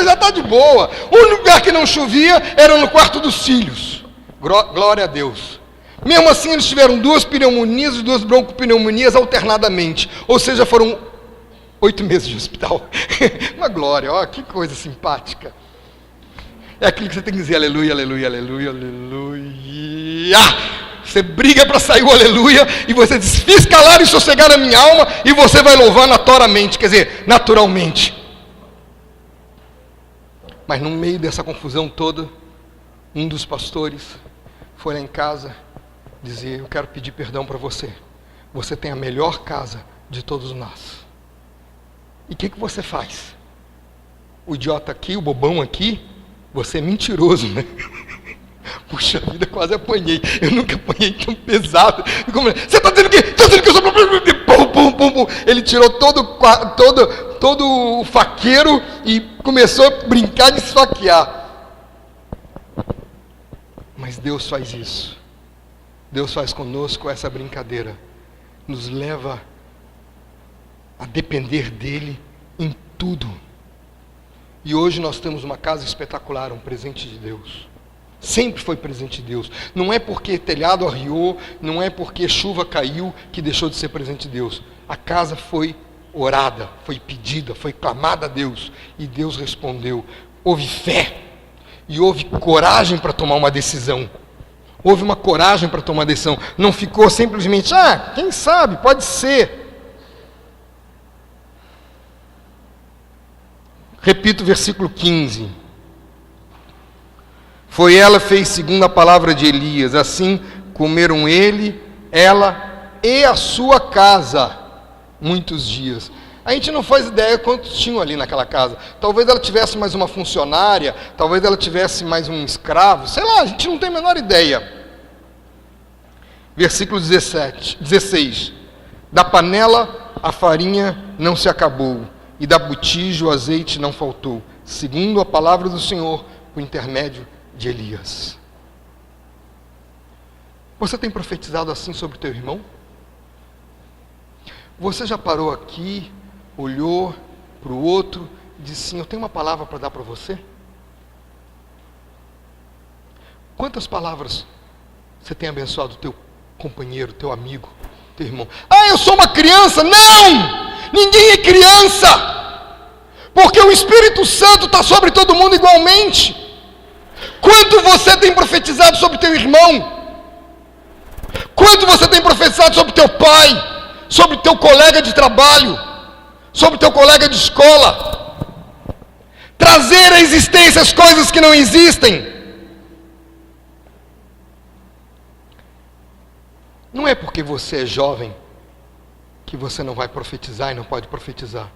A: já está de boa. O único lugar que não chovia era no quarto dos filhos. Glória a Deus. Mesmo assim, eles tiveram 2 pneumonias e 2 broncopneumonias alternadamente. Ou seja, foram 8 meses de hospital. Uma glória, ó, que coisa simpática. É aquilo que você tem que dizer: aleluia, aleluia, aleluia, aleluia. Você briga para sair o aleluia, e você diz: fiz calar e sossegar a minha alma, e você vai louvar naturalmente, naturalmente. Mas no meio dessa confusão toda, um dos pastores foi lá em casa dizer: eu quero pedir perdão para você. Você tem a melhor casa de todos nós. E o que você faz? O idiota aqui, o bobão aqui, você é mentiroso, né? Puxa vida, quase apanhei. Eu nunca apanhei tão pesado. Você está dizendo que? Está dizendo que eu sou... Pum. Ele tirou todo o faqueiro e começou a brincar de esfaquear. Mas Deus faz isso. Deus faz conosco essa brincadeira. Nos leva a depender dEle em tudo. E hoje nós temos uma casa espetacular, um presente de Deus. Sempre foi presente de Deus. Não é porque telhado arriou, não é porque chuva caiu que deixou de ser presente de Deus. A casa foi orada, foi pedida, foi clamada a Deus, e Deus respondeu. Houve fé e houve coragem para tomar uma decisão. Houve uma coragem para tomar uma decisão. Não ficou simplesmente: quem sabe, pode ser. Repito o versículo 15. Foi ela fez segundo a palavra de Elias. Assim comeram ele, ela e a sua casa muitos dias. A gente não faz ideia quantos tinham ali naquela casa. Talvez ela tivesse mais uma funcionária, talvez ela tivesse mais um escravo, sei lá, a gente não tem a menor ideia. Versículo 16. Da panela a farinha não se acabou, e da botija o azeite não faltou, segundo a palavra do Senhor, por intermédio de Elias. Você tem profetizado assim sobre o teu irmão? Você já parou aqui, olhou para o outro e disse assim: eu tenho uma palavra para dar para você? Quantas palavras você tem abençoado o teu companheiro, teu amigo, teu irmão? Eu sou uma criança. Não! Ninguém é criança, porque o Espírito Santo está sobre todo mundo igualmente. Quanto você tem profetizado sobre teu irmão? Quanto você tem profetizado sobre teu pai, sobre teu colega de trabalho, sobre teu colega de escola? Trazer à existência as coisas que não existem. Não é porque você é jovem que você não vai profetizar e não pode profetizar.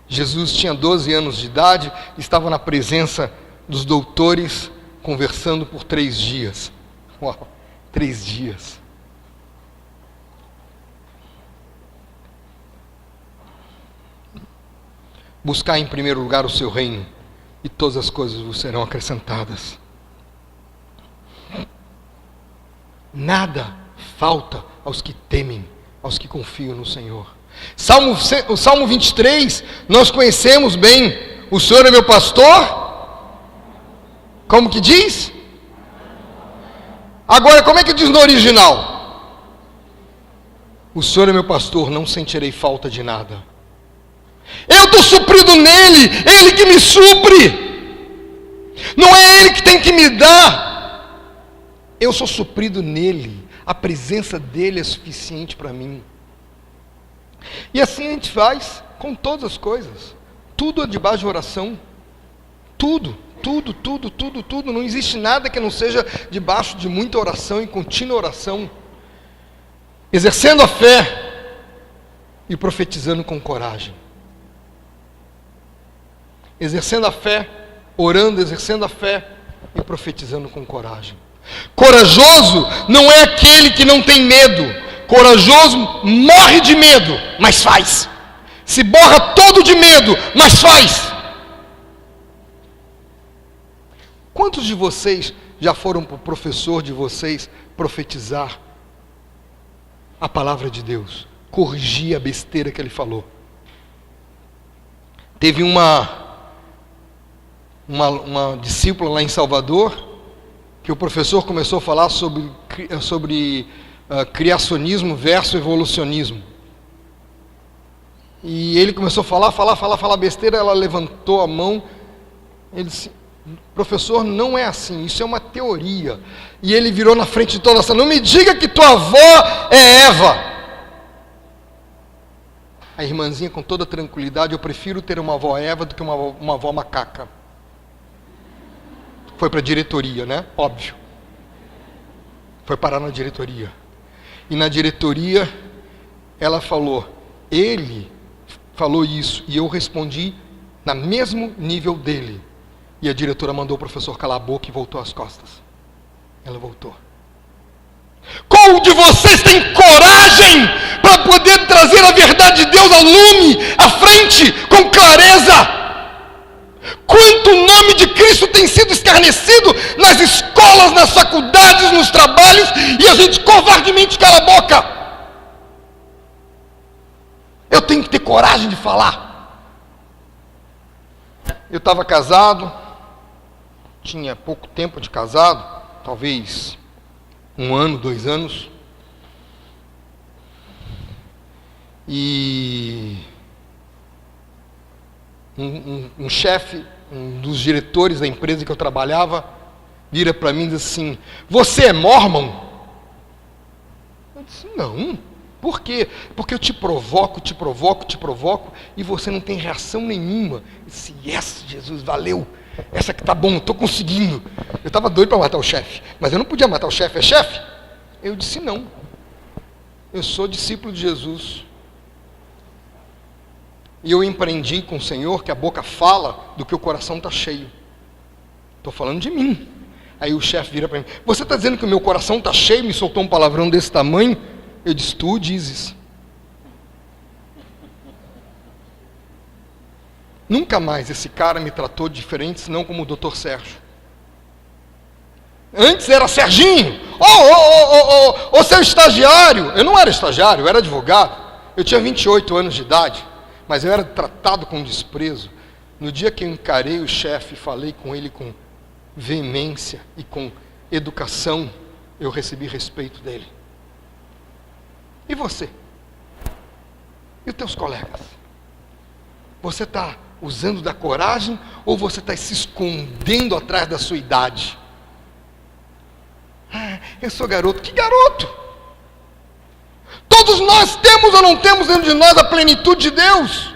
A: Jesus tinha 12 anos de idade, estava na presença dos doutores, conversando por 3 dias. Uau, 3 dias. Buscar em primeiro lugar o seu reino, e todas as coisas vos serão acrescentadas. Nada falta aos que temem aos que confiam no Senhor. O Salmo 23, nós conhecemos bem. O Senhor é meu pastor. Como que diz? Agora, como é que diz no original? O Senhor é meu pastor, não sentirei falta de nada. Eu estou suprido nele, Ele que me supre. Não é Ele que tem que me dar. Eu sou suprido nele. A presença dele é suficiente para mim. E assim a gente faz com todas as coisas. Tudo é debaixo de oração. Tudo. Não existe nada que não seja debaixo de muita oração e contínua oração. Exercendo a fé e profetizando com coragem. Exercendo a fé, orando, exercendo a fé e profetizando com coragem. Corajoso não é aquele que não tem medo. Corajoso morre de medo, mas faz. Se borra todo de medo, mas faz. Quantos de vocês já foram para o professor de vocês profetizar a palavra de Deus? Corrigir a besteira que ele falou. Teve uma discípula lá em Salvador, que o professor começou a falar sobre criacionismo versus evolucionismo. E ele começou a falar besteira, ela levantou a mão, ele disse: professor, não é assim, isso é uma teoria. E ele virou na frente de toda essa: não me diga que tua avó é Eva. A irmãzinha, com toda tranquilidade: eu prefiro ter uma avó Eva do que uma avó macaca. Foi para a diretoria, né? Óbvio. Foi parar na diretoria. E na diretoria, ela falou: ele falou isso, e eu respondi no mesmo nível dele. E a diretora mandou o professor calar a boca e voltou as costas. Ela voltou. Qual de vocês tem coragem para poder trazer a verdade de Deus ao lume, à frente, com clareza? Quanto o nome de Cristo tem sido escarnecido nas escolas, nas faculdades, nos trabalhos, e a gente covardemente cala a boca. Eu tenho que ter coragem de falar. Eu estava casado, tinha pouco tempo de casado, talvez 1 ano, 2 anos, e um chefe, um dos diretores da empresa que eu trabalhava, vira para mim e diz assim: você é mormon? Eu disse: não. Por quê? Porque eu te provoco, e você não tem reação nenhuma. Eu disse: yes, Jesus, valeu. Essa que tá bom, estou conseguindo. Eu estava doido para matar o chefe, mas eu não podia matar o chefe. É chefe? Eu disse: não. Eu sou discípulo de Jesus. E eu empreendi com o Senhor que a boca fala do que o coração está cheio. Estou falando de mim. Aí o chefe vira para mim: você está dizendo que o meu coração está cheio? Me soltou um palavrão desse tamanho. Eu disse: tu dizes. Nunca mais esse cara me tratou diferente, senão como o Dr. Sérgio. Antes era Serginho. Ô seu estagiário. Eu não era estagiário, eu era advogado. Eu tinha 28 anos de idade. Mas eu era tratado com desprezo. No dia que eu encarei o chefe e falei com ele com veemência e com educação, eu recebi respeito dele. E você? E os teus colegas? Você está usando da coragem ou você está se escondendo atrás da sua idade? Ah, eu sou garoto. Que garoto? Todos nós temos ou não temos dentro de nós a plenitude de Deus.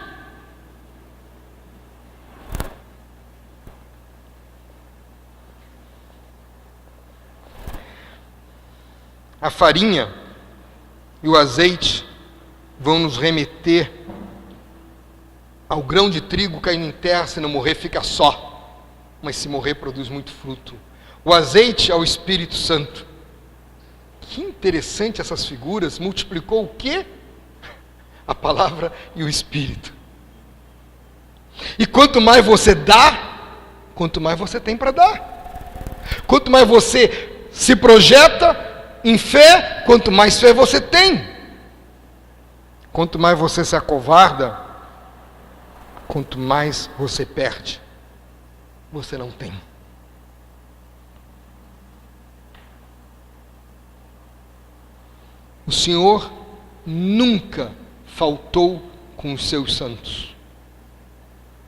A: A farinha e o azeite vão nos remeter ao grão de trigo caindo em terra. Se não morrer, fica só, mas se morrer, produz muito fruto. O azeite é o Espírito Santo. Que interessante essas figuras. Multiplicou o quê? A palavra e o Espírito. E quanto mais você dá, quanto mais você tem para dar. Quanto mais você se projeta em fé, quanto mais fé você tem. Quanto mais você se acovarda, quanto mais você perde. Você não tem. O Senhor nunca faltou com os seus santos.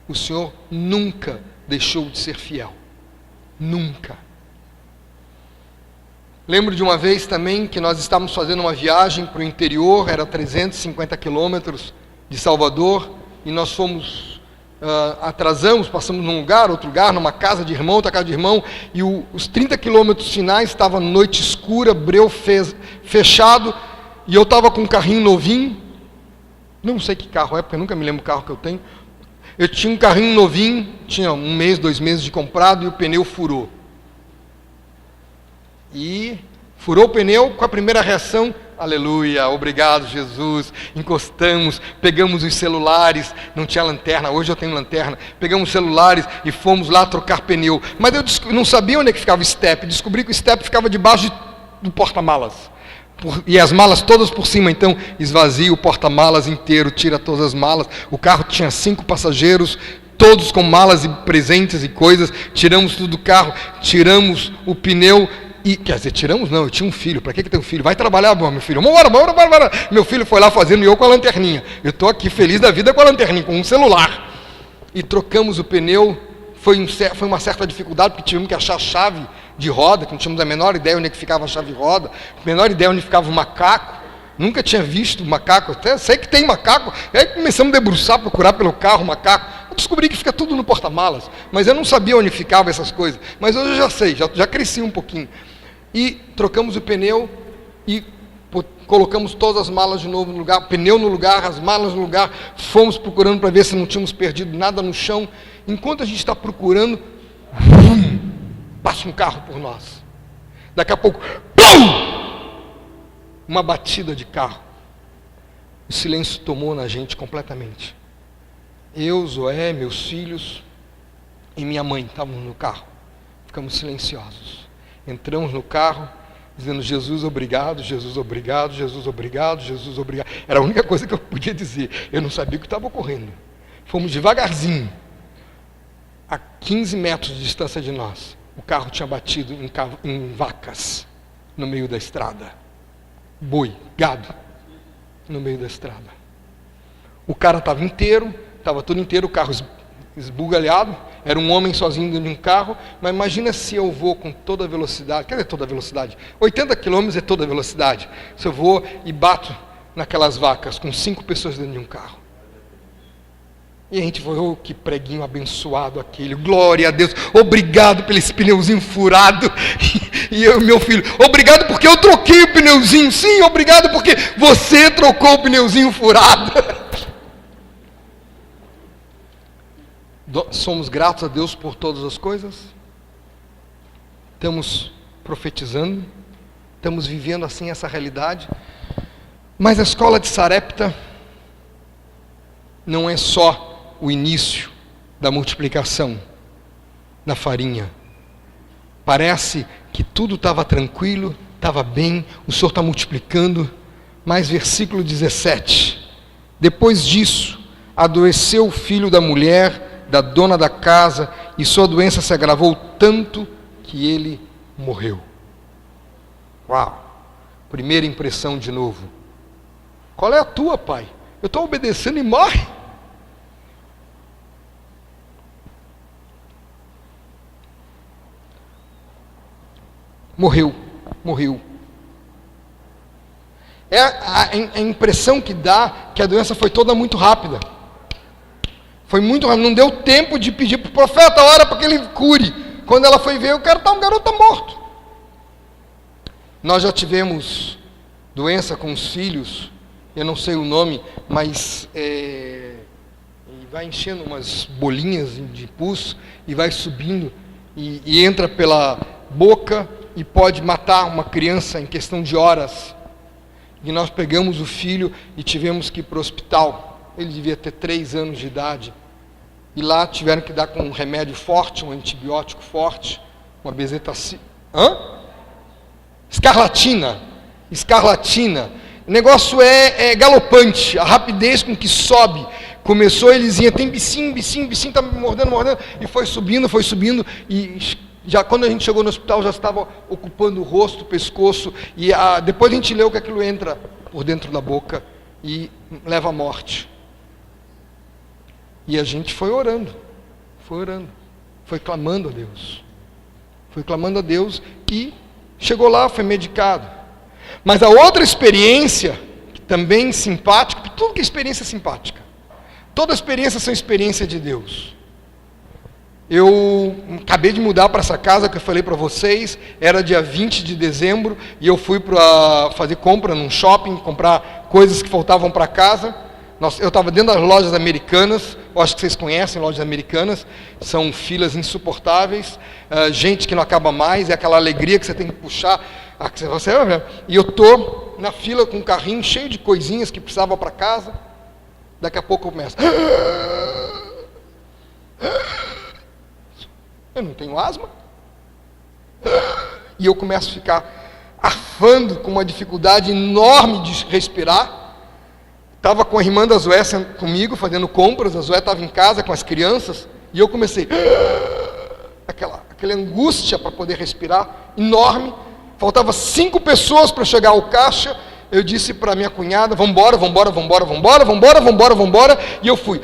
A: O Senhor nunca deixou de ser fiel. Nunca. Lembro de uma vez também que nós estávamos fazendo uma viagem para o interior, era 350 quilômetros de Salvador, e nós fomos, atrasamos, passamos num lugar, outro lugar, numa casa de irmão, outra casa de irmão, e os 30 quilômetros finais estava noite escura, breu fechado, e eu estava com um carrinho novinho, não sei que carro é, porque eu nunca me lembro o carro que eu tenho. Eu tinha um carrinho novinho, tinha 1 mês, 2 meses de comprado, e o pneu furou. E furou o pneu, com a primeira reação, aleluia, obrigado Jesus, encostamos, pegamos os celulares, não tinha lanterna, hoje eu tenho lanterna, pegamos os celulares e fomos lá trocar pneu. Mas eu não sabia onde é que ficava o step, descobri que o step ficava debaixo do porta-malas. E as malas todas por cima, então esvazia o porta-malas inteiro, tira todas as malas. O carro tinha 5 passageiros, todos com malas e presentes e coisas. Tiramos tudo do carro, tiramos o pneu. E, quer dizer, tiramos não, eu tinha um filho. Para que tem um filho? Vai trabalhar, bom, meu filho. Bora. Meu filho foi lá fazendo e eu com a lanterninha. Eu estou aqui feliz da vida com a lanterninha, com um celular. E trocamos o pneu. Foi uma certa dificuldade, porque tivemos que achar a chave de roda, que não tínhamos a menor ideia onde é que ficava a chave de roda, a menor ideia onde ficava o macaco. Nunca tinha visto macaco, até sei que tem macaco. Aí começamos a debruçar, procurar pelo carro macaco. Eu descobri que fica tudo no porta-malas, mas eu não sabia onde ficavam essas coisas. Mas hoje eu já sei, já cresci um pouquinho. E trocamos o pneu e colocamos todas as malas de novo no lugar, pneu no lugar, as malas no lugar. Fomos procurando para ver se não tínhamos perdido nada no chão. Enquanto a gente está procurando, passa um carro por nós. Daqui a pouco, uma batida de carro. O silêncio tomou na gente completamente. Eu, Zoé, meus filhos e minha mãe estávamos no carro. Ficamos silenciosos. Entramos no carro, dizendo: Jesus, obrigado, Jesus, obrigado, Jesus, obrigado, Jesus, obrigado. Era a única coisa que eu podia dizer. Eu não sabia o que estava ocorrendo. Fomos devagarzinho. A 15 metros de distância de nós, o carro tinha batido em vacas no meio da estrada. Boi, gado, no meio da estrada. O cara estava inteiro, estava todo inteiro, o carro esbugalhado. Era um homem sozinho dentro de um carro. Mas imagina se eu vou com toda a velocidade, quer dizer, toda a velocidade, 80 km é toda a velocidade. Se eu vou e bato naquelas vacas com 5 pessoas dentro de um carro. E a gente falou: oh, que preguinho abençoado aquele, glória a Deus, obrigado pelo esse pneuzinho furado. E eu e meu filho: obrigado porque eu troquei o pneuzinho. Sim, obrigado porque você trocou o pneuzinho furado. Somos gratos a Deus por todas as coisas. Estamos profetizando, estamos vivendo assim essa realidade. Mas a escola de Sarepta não é só o início da multiplicação da farinha. Parece que tudo estava tranquilo, estava bem, o Senhor está multiplicando. Mas versículo 17: depois disso, adoeceu o filho da mulher, da dona da casa, e sua doença se agravou tanto que ele morreu. Uau! Primeira impressão de novo. Qual é a tua, pai? Eu estou obedecendo e morre. Morreu. É a impressão que dá que a doença foi toda muito rápida. Foi muito rápido, não deu tempo de pedir para o profeta: ora para que ele cure. Quando ela foi ver, o garoto está morto. Nós já tivemos doença com os filhos, eu não sei o nome, mas vai enchendo umas bolinhas de pus e vai subindo e entra pela boca e pode matar uma criança em questão de horas. E nós pegamos o filho e tivemos que ir para o hospital. Ele devia ter 3 anos de idade. E lá tiveram que dar com um remédio forte, um antibiótico forte, uma bezetacina. Escarlatina. O negócio é galopante, a rapidez com que sobe. Começou, Elisinha, tem bichinho, tá me mordendo, e foi subindo, e já quando a gente chegou no hospital, já estava ocupando o rosto, o pescoço, e depois a gente leu que aquilo entra por dentro da boca e leva à morte. E a gente foi orando, foi clamando a Deus, e chegou lá, foi medicado. Mas a outra experiência, também simpática, tudo que é experiência simpática, toda experiência são experiência de Deus. Eu acabei de mudar para essa casa que eu falei para vocês, era dia 20 de dezembro, e eu fui para fazer compra num shopping, comprar coisas que faltavam para casa. Eu estava dentro das lojas Americanas, eu acho que vocês conhecem lojas Americanas, são filas insuportáveis, gente que não acaba mais, é aquela alegria que você tem que puxar, e eu estou na fila com um carrinho cheio de coisinhas que precisava para casa, daqui a pouco eu começo... Eu não tenho asma. E eu começo a ficar arfando, com uma dificuldade enorme de respirar. Estava com a irmã da Zoé comigo, fazendo compras. A Zoé estava em casa com as crianças. E eu comecei... Aquela angústia para poder respirar, enorme. Faltava 5 pessoas para chegar ao caixa. Eu disse para minha cunhada, vambora. E eu fui...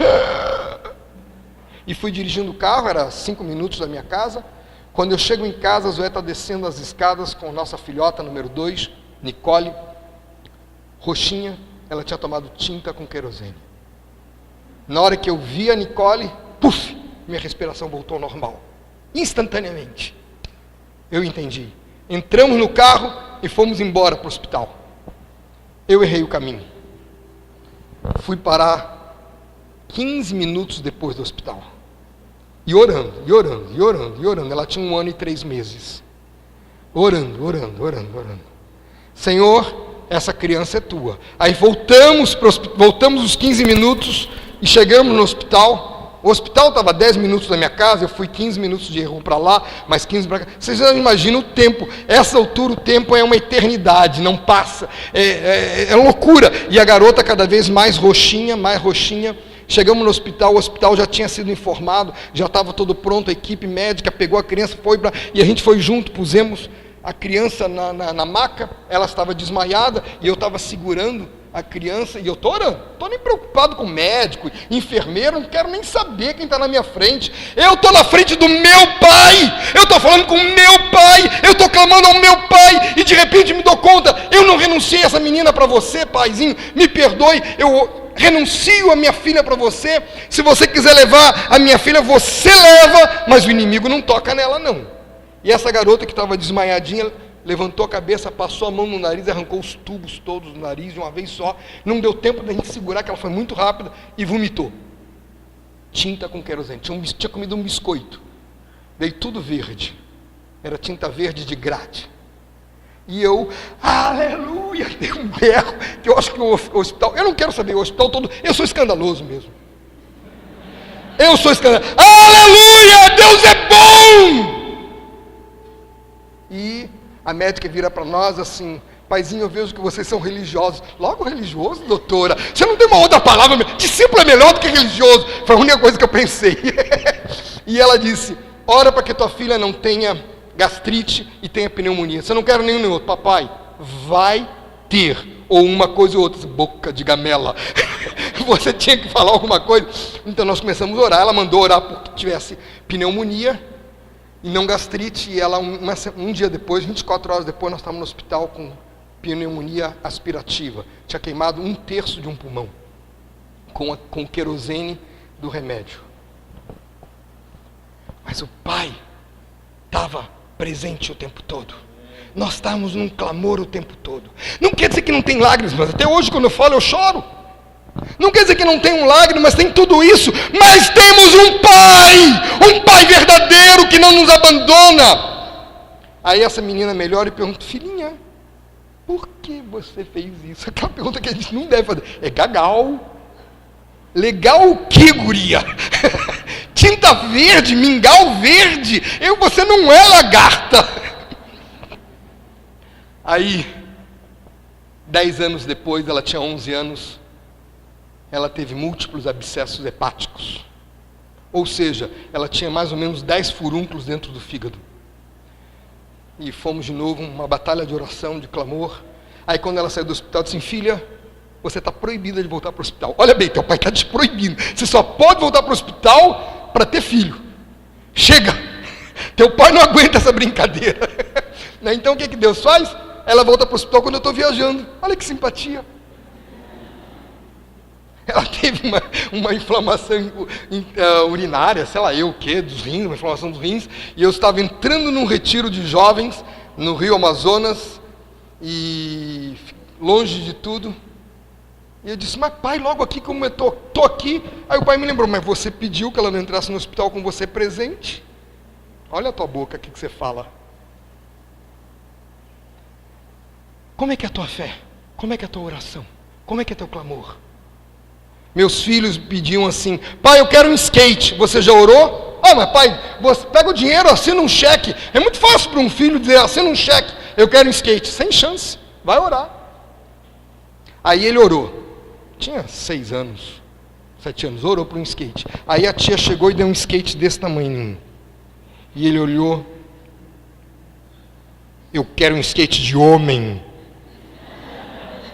A: E fui dirigindo o carro, era 5 minutos da minha casa. Quando eu chego em casa, a Zoé está descendo as escadas com nossa filhota número 2, Nicole, roxinha, ela tinha tomado tinta com querosene. Na hora que eu vi a Nicole, puf, minha respiração voltou ao normal, instantaneamente. Eu entendi. Entramos no carro e fomos embora para o hospital. Eu errei o caminho. Fui parar 15 minutos depois do hospital. E orando. Ela tinha 1 ano e 3 meses. Orando. Senhor, essa criança é tua. Aí voltamos os 15 minutos e chegamos no hospital. O hospital estava a 10 minutos da minha casa, eu fui 15 minutos de erro para lá, mais 15 para cá. Vocês já imaginam o tempo. Essa altura o tempo é uma eternidade, não passa. É loucura. E a garota cada vez mais roxinha. Chegamos no hospital, o hospital já tinha sido informado, já estava todo pronto, a equipe médica pegou a criança, e a gente foi junto, pusemos a criança na maca, ela estava desmaiada, e eu estava segurando a criança, e eu estou orando, estou nem preocupado com médico, enfermeiro, não quero nem saber quem está na minha frente, eu estou na frente do meu pai, eu estou falando com o meu pai, eu estou clamando ao meu pai, e de repente me dou conta, eu não renunciei a essa menina para você, paizinho, me perdoe, eu renuncio a minha filha para você, se você quiser levar a minha filha, você leva, mas o inimigo não toca nela não. E essa garota que estava desmaiadinha, levantou a cabeça, passou a mão no nariz, arrancou os tubos todos do nariz de uma vez só, não deu tempo da gente segurar, que ela foi muito rápida, e vomitou. Tinta com querosene, tinha comido um biscoito, veio tudo verde, era tinta verde de grade. E eu, aleluia, dei um berro, que eu acho que o hospital, eu não quero saber, o hospital todo, eu sou escandaloso mesmo. Aleluia, Deus é bom! E a médica vira para nós assim, paizinho, eu vejo que vocês são religiosos. Logo religioso, doutora? Você não tem uma outra palavra? Discípulo é melhor do que religioso. Foi a única coisa que eu pensei. E ela disse, ora para que tua filha não tenha gastrite e tenha pneumonia. Você não quer nenhum nem outro. Papai, vai ter. Ou uma coisa ou outra. Boca de gamela. Você tinha que falar alguma coisa. Então nós começamos a orar. Ela mandou orar porque tivesse pneumonia e não gastrite. E ela, um dia depois, 24 horas depois, nós estávamos no hospital com pneumonia aspirativa. Tinha queimado 1/3 de um pulmão. Com o querosene do remédio. Mas o pai estava presente o tempo todo. Nós estávamos num clamor o tempo todo. Não quer dizer que não tem lágrimas, mas até hoje quando eu falo eu choro. Não quer dizer que não tem um lágrima, mas tem tudo isso. Mas temos um pai verdadeiro que não nos abandona. Aí essa menina melhora e pergunta, filhinha, por que você fez isso? Aquela pergunta que a gente não deve fazer. É gagal. Legal o que, guria? Tinta verde, mingau verde. Você não é lagarta. Aí, 10 anos depois, ela tinha 11 anos, ela teve múltiplos abscessos hepáticos. Ou seja, ela tinha mais ou menos 10 furúnculos dentro do fígado. E fomos de novo, uma batalha de oração, de clamor. Aí quando ela saiu do hospital, disse assim: filha, você está proibida de voltar para o hospital. Olha bem, teu pai está te proibindo. Você só pode voltar para o hospital para ter filho. Chega! Teu pai não aguenta essa brincadeira. Então o que Deus faz? Ela volta para o hospital quando eu estou viajando. Olha que simpatia. Ela teve uma inflamação urinária, sei lá eu o que, dos rins, uma inflamação dos rins, e eu estava entrando num retiro de jovens no Rio Amazonas, e longe de tudo, e eu disse: mas pai, logo aqui como eu estou aqui. Aí o pai me lembrou: mas você pediu que ela não entrasse no hospital com você presente? Olha a tua boca, o que você fala. Como é que é a tua fé? Como é que é a tua oração? Como é que é teu clamor? Meus filhos pediam assim: pai, eu quero um skate. Você já orou? Ah, mas pai, você pega o dinheiro, assina um cheque. É muito fácil para um filho dizer: assina um cheque, eu quero um skate. Sem chance, vai orar. Aí ele orou. Tinha 6 anos, 7 anos, orou para um skate. Aí a tia chegou e deu um skate desse tamanho. E ele olhou: eu quero um skate de homem.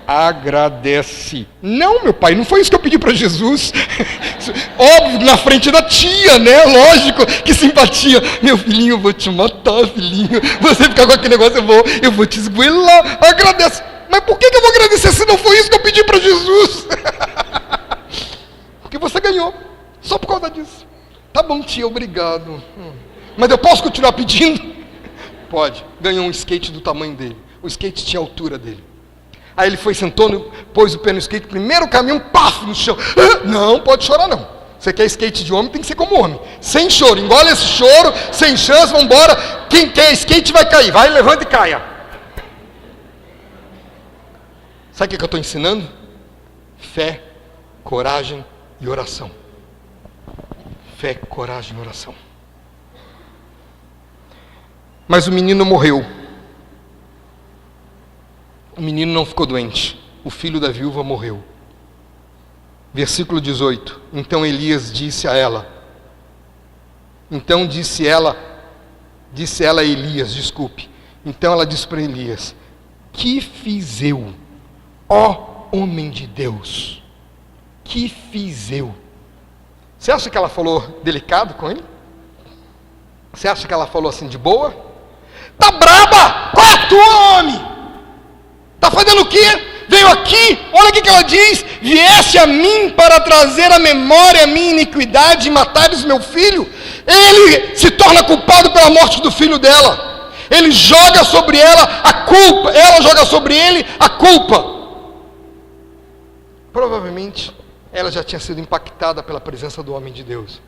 A: Agradece. Não, meu pai, não foi isso que eu pedi para Jesus. Óbvio, na frente da tia, né? Lógico, que simpatia. Meu filhinho, eu vou te matar, filhinho. Você ficar com aquele negócio, eu vou te esgoelar. Agradece. Mas por que eu vou agradecer se não foi isso que eu pedi para Jesus? Porque você ganhou. Só por causa disso. Tá bom, tia, obrigado. Mas eu posso continuar pedindo? Pode. Ganhou um skate do tamanho dele. O skate tinha a altura dele. Aí ele foi, sentou, pôs o pé no skate, primeiro caminho, paf, no chão. Não, pode chorar não. Você quer skate de homem, tem que ser como homem. Sem choro, engole esse choro, sem chance, vamos embora. Quem quer skate vai cair, vai, levanta e caia. Sabe o que eu estou ensinando? Fé, coragem e oração. Fé, coragem e oração. Mas o menino morreu. O menino não ficou doente. O filho da viúva morreu. Versículo 18. Então Elias disse a ela. Então disse ela a Elias, desculpe. Então ela disse para Elias: que fiz eu, ó homem de Deus? Que fiz eu? Você acha que ela falou delicado com ele? Você acha que ela falou assim de boa? Tá braba? Qual é a tua, homem? Está fazendo o quê? Veio aqui, olha o que ela diz: viesse a mim para trazer à memória a minha iniquidade e matares meu filho. Ele se torna culpado pela morte do filho dela. Ele joga sobre ela a culpa, ela joga sobre ele a culpa. Provavelmente ela já tinha sido impactada pela presença do homem de Deus.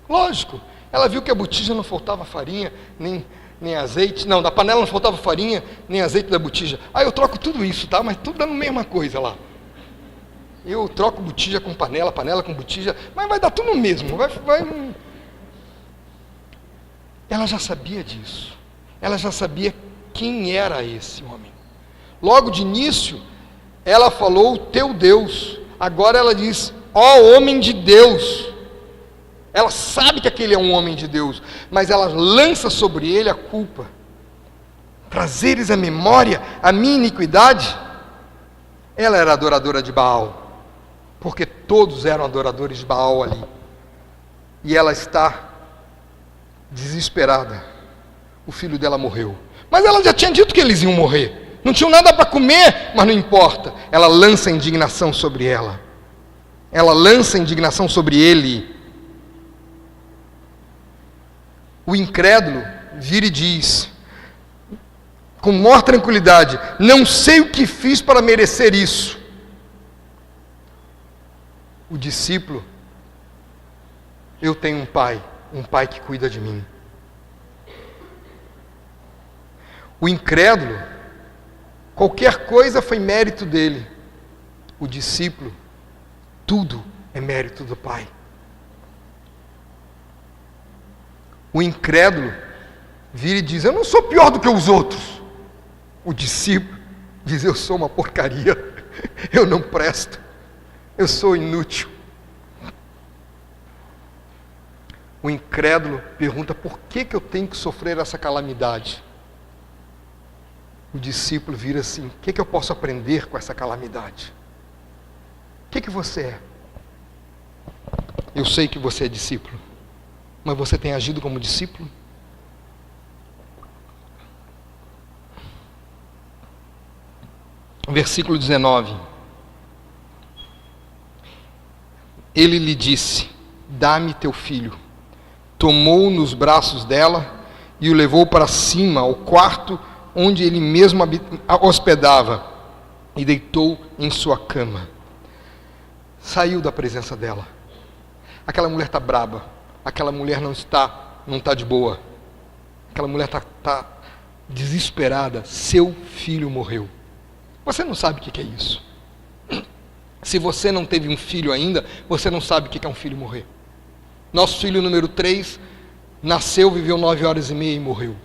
A: Lógico, ela viu que a botija não faltava farinha, nem azeite, não, da panela não faltava farinha, nem azeite da botija. Eu troco tudo isso, tá? Mas tudo dando a mesma coisa lá. Eu troco botija com panela, panela com botija, mas vai dar tudo no mesmo. Ela já sabia disso. Ela já sabia quem era esse homem. Logo de início, ela falou: teu Deus. Agora ela diz: ó homem de Deus. Ela sabe que aquele é um homem de Deus, mas ela lança sobre ele a culpa. Trazeres à memória a minha iniquidade. Ela era adoradora de Baal, porque todos eram adoradores de Baal ali. E ela está desesperada. O filho dela morreu. Mas ela já tinha dito que eles iam morrer. Não tinham nada para comer, mas não importa. Ela lança a indignação sobre ela. Ela lança a indignação sobre ele. O incrédulo vira e diz, com maior tranquilidade: não sei o que fiz para merecer isso. O discípulo: eu tenho um pai que cuida de mim. O incrédulo, qualquer coisa foi mérito dele. O discípulo, tudo é mérito do Pai. O incrédulo vira e diz: eu não sou pior do que os outros. O discípulo: diz: eu sou uma porcaria, eu não presto, eu sou inútil. O incrédulo pergunta: por que eu tenho que sofrer essa calamidade? O discípulo vira assim: o que eu posso aprender com essa calamidade? O que você é? Eu sei que você é discípulo, mas você tem agido como discípulo? Versículo 19. Ele lhe disse: dá-me teu filho. Tomou-o nos braços dela e o levou para cima, ao quarto onde ele mesmo hospedava, e deitou em sua cama. Saiu da presença dela. Aquela mulher está braba. Aquela mulher não está de boa. Aquela mulher está desesperada. Seu filho morreu. Você não sabe o que é isso. Se você não teve um filho ainda, você não sabe o que é um filho morrer. Nosso filho número 3 nasceu, viveu 9 horas e meia e morreu.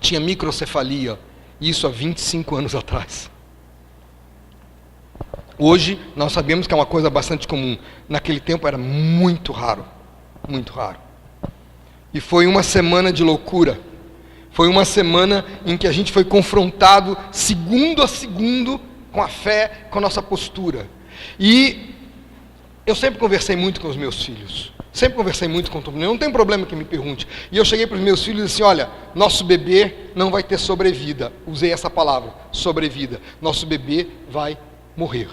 A: Tinha microcefalia, isso há 25 anos atrás. Hoje, nós sabemos que é uma coisa bastante comum. Naquele tempo era muito raro, muito raro. E foi uma semana de loucura. Foi uma semana em que a gente foi confrontado, segundo a segundo, com a fé, com a nossa postura. E eu sempre conversei muito com os meus filhos. Sempre conversei muito com todo mundo. Não tem problema que me pergunte. E eu cheguei para os meus filhos e disse: olha, nosso bebê não vai ter sobrevida. Usei essa palavra, sobrevida. Nosso bebê vai morrer.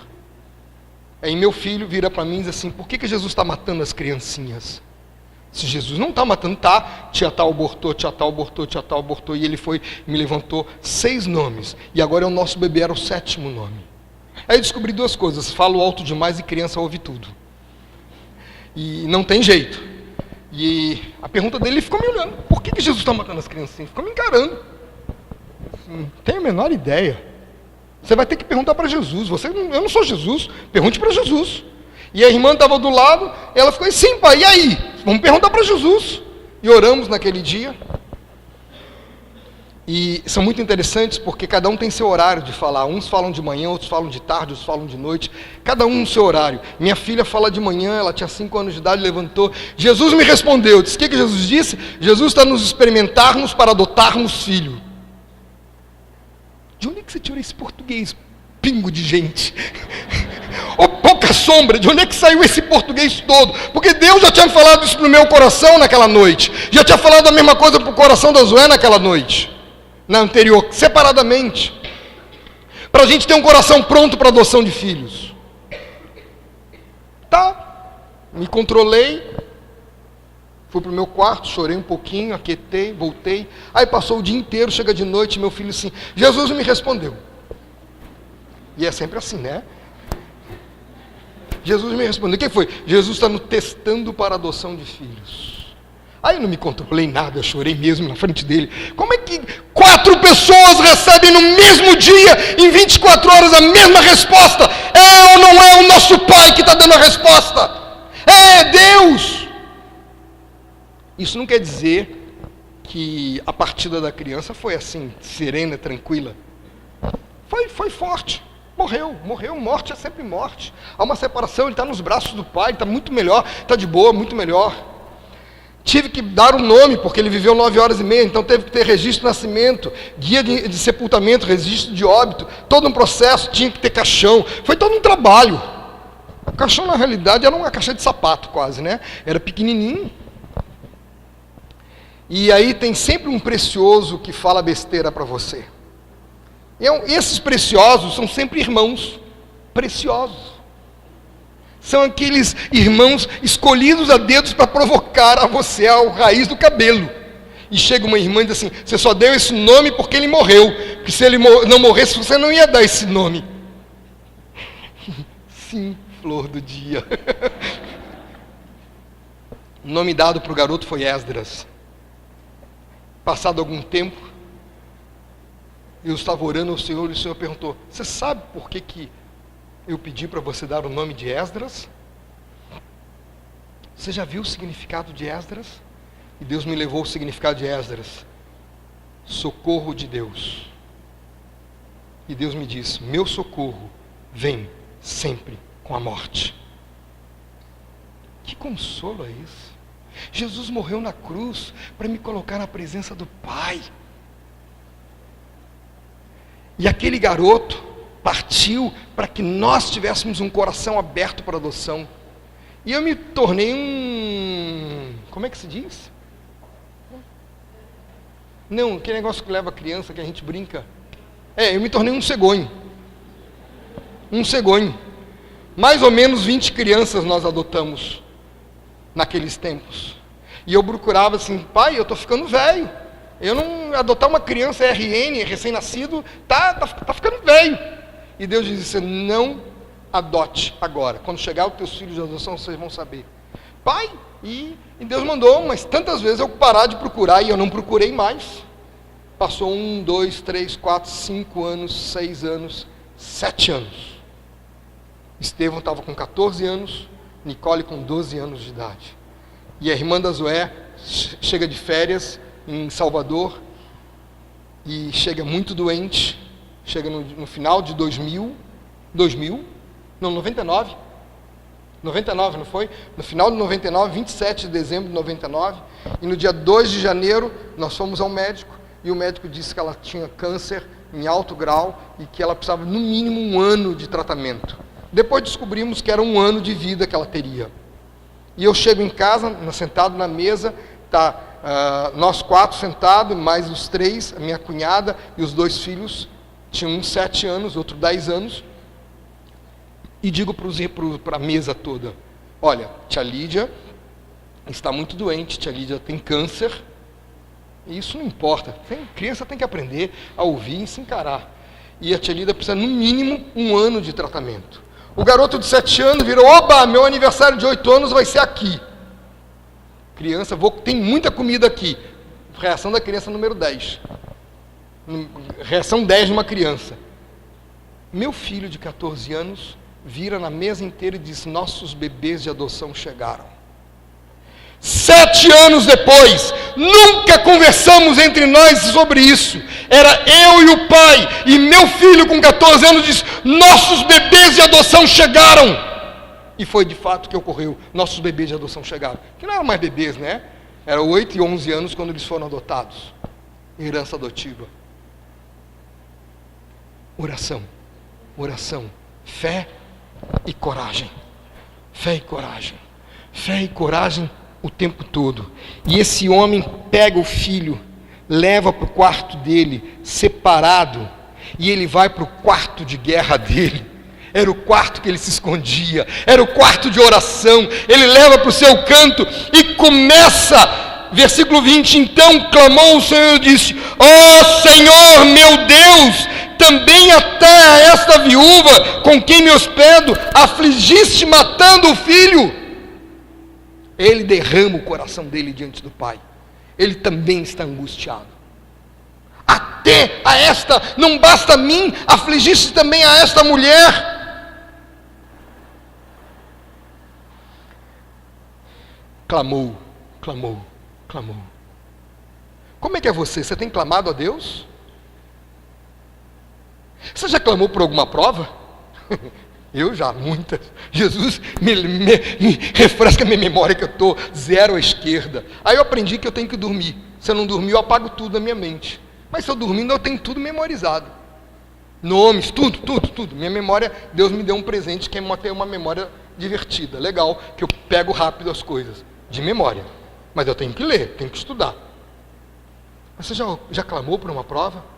A: Aí meu filho vira para mim e diz assim: por que Jesus está matando as criancinhas? Se Jesus não está matando, tá. Tia tal abortou, tia tal abortou, tia tal abortou. E ele foi e me levantou 6 nomes. E agora o nosso bebê era o 7º nome. Aí eu descobri 2 coisas: falo alto demais e criança ouve tudo. E não tem jeito. E a pergunta dele, ele ficou me olhando: por que Jesus está matando as criancinhas? Ficou me encarando. Não tenho a menor ideia. Você vai ter que perguntar para Jesus. Eu não sou Jesus. Pergunte para Jesus. E a irmã estava do lado, ela ficou: sim, pai, e aí? Vamos perguntar para Jesus. E oramos naquele dia. E são muito interessantes porque cada um tem seu horário de falar. Uns falam de manhã, outros falam de tarde, outros falam de noite. Cada um no seu horário. Minha filha fala de manhã, ela tinha 5 anos de idade, levantou. Jesus me respondeu. Disse: o que Jesus disse? Jesus está nos experimentarmos para adotarmos filho. De onde é que você tirou esse português? Pingo de gente. Oh, pouca sombra, de onde é que saiu esse português todo? Porque Deus já tinha falado isso no meu coração naquela noite. Já tinha falado a mesma coisa para o coração da Zoé naquela noite. Na anterior, separadamente. Para a gente ter um coração pronto para adoção de filhos. Tá, me controlei. Fui para o meu quarto, chorei um pouquinho, aquietei, voltei. Aí passou o dia inteiro, chega de noite, meu filho assim: Jesus me respondeu. E é sempre assim, né? Jesus me respondeu. O que foi? Jesus está nos testando para a adoção de filhos. Aí eu não me controlei nada, eu chorei mesmo na frente dele. Como é que 4 pessoas recebem no mesmo dia, em 24 horas, a mesma resposta? É ou não é o nosso Pai que está dando a resposta? É Deus! Isso não quer dizer que a partida da criança foi assim, serena, tranquila. Foi forte. Morreu, morte é sempre morte. Há uma separação, ele está nos braços do pai, está muito melhor, está de boa, muito melhor. Tive que dar um nome, porque ele viveu 9 horas e meia, então teve que ter registro de nascimento, guia de sepultamento, registro de óbito, todo um processo, tinha que ter caixão, foi todo um trabalho. O caixão, na realidade, era uma caixa de sapato quase, né? Era pequenininho. E aí tem sempre um precioso que fala besteira para você. Esses preciosos são sempre irmãos preciosos. São aqueles irmãos escolhidos a dedos para provocar a você ao raiz do cabelo. E chega uma irmã e diz assim: você só deu esse nome porque ele morreu. Porque se ele não morresse, você não ia dar esse nome. Sim, flor do dia. O nome dado para o garoto foi Esdras. Passado algum tempo, eu estava orando ao Senhor e o Senhor perguntou: você sabe por que eu pedi para você dar o nome de Esdras? Você já viu o significado de Esdras? E Deus me levou ao significado de Esdras: socorro de Deus. E Deus me diz: meu socorro vem sempre com a morte. Que consolo é isso? Jesus morreu na cruz para me colocar na presença do Pai. E aquele garoto partiu para que nós tivéssemos um coração aberto para adoção. E eu me tornei como é que se diz? Não, aquele negócio que leva a criança, que a gente brinca. Eu me tornei um cegonho. Um cegonho. Mais ou menos 20 crianças nós adotamos naqueles tempos. E eu procurava assim: pai, eu estou ficando velho. Eu não adotar uma criança RN, recém-nascido, tá ficando velho. E Deus disse: não adote agora. Quando chegar os teus filhos de adoção, vocês vão saber. Pai, e Deus mandou, mas tantas vezes eu parar de procurar e eu não procurei mais. Passou 1, 2, 3, 4, 5 anos, 6 anos, 7 anos. Estevão estava com 14 anos, Nicole com 12 anos de idade. E a irmã da Zoé chega de férias em Salvador e chega muito doente. Chega no final de 99, não foi? No final de 99, 27 de dezembro de 99, e no dia 2 de janeiro, nós fomos ao médico, e o médico disse que ela tinha câncer em alto grau, e que ela precisava no mínimo 1 ano de tratamento. Depois descobrimos que era 1 ano de vida que ela teria. E eu chego em casa, sentado na mesa, nós 4 sentados, mais os 3, a minha cunhada e os 2 filhos, tinha um 7 anos, outro 10 anos, e digo para a mesa toda: olha, tia Lídia está muito doente, tia Lídia tem câncer, e isso não importa, criança tem que aprender a ouvir e se encarar, e a tia Lídia precisa no mínimo 1 ano de tratamento. O garoto de 7 anos virou: oba, meu aniversário de 8 anos vai ser aqui. Criança, tem muita comida aqui. Reação da criança número 10. Reação 10 de uma criança. Meu filho de 14 anos vira na mesa inteira e diz: nossos bebês de adoção chegaram. 7 anos depois, nunca conversamos entre nós sobre isso. Era eu e o pai, e meu filho com 14 anos diz: nossos bebês de adoção chegaram. E foi de fato que ocorreu, nossos bebês de adoção chegaram. Que não eram mais bebês, né? Era 8 e 11 anos quando eles foram adotados. Herança adotiva. Oração, oração, fé e coragem. Fé e coragem. Fé e coragem o tempo todo. E esse homem pega o filho, leva para o quarto dele, separado, e ele vai para o quarto de guerra dele. Era o quarto que ele se escondia, era o quarto de oração. Ele leva para o seu canto e começa, versículo 20: então clamou o Senhor e disse: ó Senhor meu Deus, também até a esta viúva com quem me hospedo afligiste matando o filho. Ele derrama o coração dele diante do Pai. Ele também está angustiado. Até a esta, não basta a mim, afligiste também a esta mulher. Clamou, clamou, clamou. Como é que é você? Você tem clamado a Deus? Você já clamou por alguma prova? Eu já, muitas. Jesus me refresca minha memória que eu estou 0 à esquerda. Aí eu aprendi que eu tenho que dormir. Se eu não dormir, eu apago tudo da minha mente. Mas se eu dormindo, eu tenho tudo memorizado. Nomes, tudo. Minha memória, Deus me deu um presente que é ter uma memória divertida, legal, que eu pego rápido as coisas, de memória. Mas eu tenho que ler, tenho que estudar. Mas você já clamou por uma prova?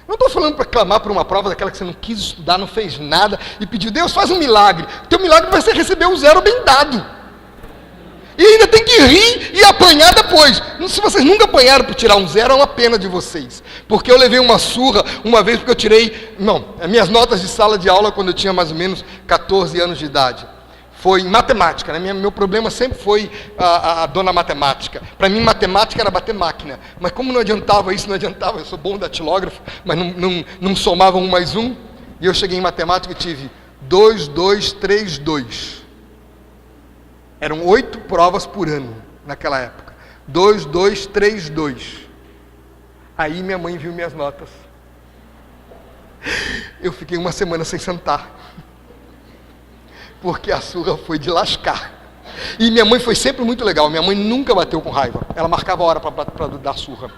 A: Não estou falando para clamar por uma prova daquela que você não quis estudar, não fez nada e pediu: Deus, faz um milagre. O teu milagre vai ser receber o 0 bem dado. E ainda tem que rir e apanhar depois. Se vocês nunca apanharam por tirar um 0, é uma pena de vocês. Porque eu levei uma surra uma vez porque eu tirei... as minhas notas de sala de aula quando eu tinha mais ou menos 14 anos de idade. Foi em matemática, né? Meu problema sempre foi a dona matemática. Para mim, matemática era bater máquina. Mas como não adiantava isso, eu sou bom datilógrafo, mas não somava 1 mais 1. E eu cheguei em matemática e tive 2, 2, 3, 2. Eram 8 provas por ano, naquela época. 2, 2, 3, 2. Aí minha mãe viu minhas notas. Eu fiquei uma semana sem sentar. Porque a surra foi de lascar. E minha mãe foi sempre muito legal. Minha mãe nunca bateu com raiva. Ela marcava a hora para dar surra.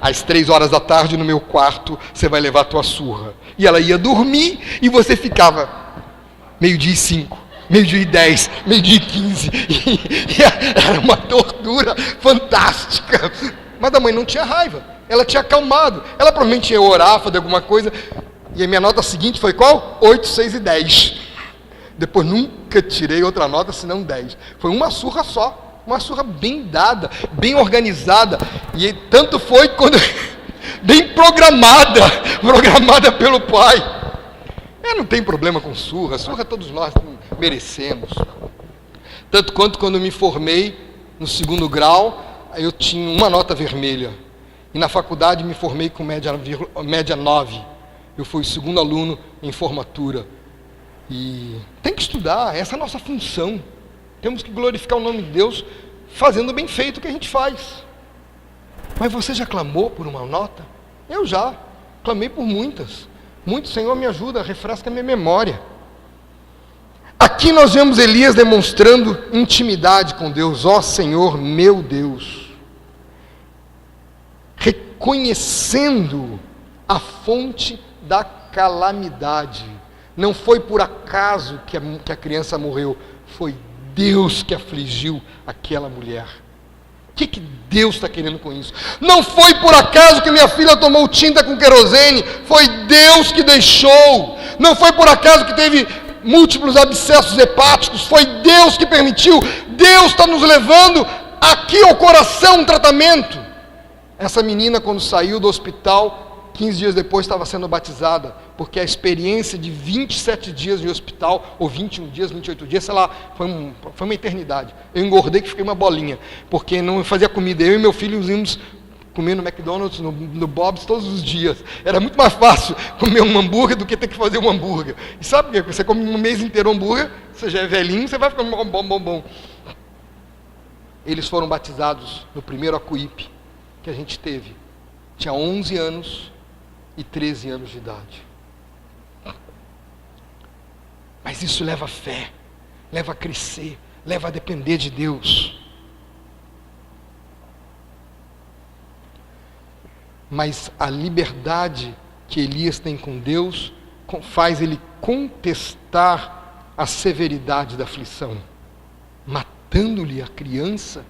A: Às 3 horas da tarde, no meu quarto, você vai levar a tua surra. E ela ia dormir e você ficava 12:05, 12:10, 12:15. E era uma tortura fantástica. Mas a mãe não tinha raiva. Ela tinha acalmado. Ela provavelmente ia orar, fazer alguma coisa. E a minha nota seguinte foi qual? 8, 6 e 10. Depois nunca tirei outra nota senão 10. Foi uma surra só. Uma surra bem dada, bem organizada. E tanto foi quando... bem programada pelo pai. Não tem problema com surra. Surra todos nós merecemos. Tanto quanto quando eu me formei no 2º grau, eu tinha uma nota vermelha. E na faculdade me formei com média 9. Eu fui o 2º aluno em formatura. E tem que estudar, essa é a nossa função. Temos que glorificar o nome de Deus fazendo bem feito o que a gente faz. Mas você já clamou por uma nota? Eu já, clamei por muitas. Muito, Senhor, me ajuda, refresca a minha memória. Aqui nós vemos Elias demonstrando intimidade com Deus. Ó Senhor, meu Deus. Reconhecendo a fonte da calamidade. Não foi por acaso que a criança morreu, foi Deus que afligiu aquela mulher. O que Deus está querendo com isso? Não foi por acaso que minha filha tomou tinta com querosene, foi Deus que deixou. Não foi por acaso que teve múltiplos abscessos hepáticos, foi Deus que permitiu. Deus está nos levando aqui ao coração um tratamento. Essa menina, quando saiu do hospital, 15 dias depois estava sendo batizada, porque a experiência de 27 dias de hospital, ou 21 dias, 28 dias, sei lá, foi uma eternidade. Eu engordei que fiquei uma bolinha, porque não fazia comida. Eu e meu filho íamos comer no McDonald's, no Bob's todos os dias. Era muito mais fácil comer um hambúrguer do que ter que fazer um hambúrguer. E sabe por quê? Você come um mês inteiro hambúrguer, você já é velhinho, você vai ficando bom. Eles foram batizados no primeiro Acuípe que a gente teve. Tinha 11 anos e 13 anos de idade. Mas isso leva a fé, leva a crescer, leva a depender de Deus. Mas a liberdade que Elias tem com Deus faz ele contestar a severidade da aflição, matando-lhe a criança.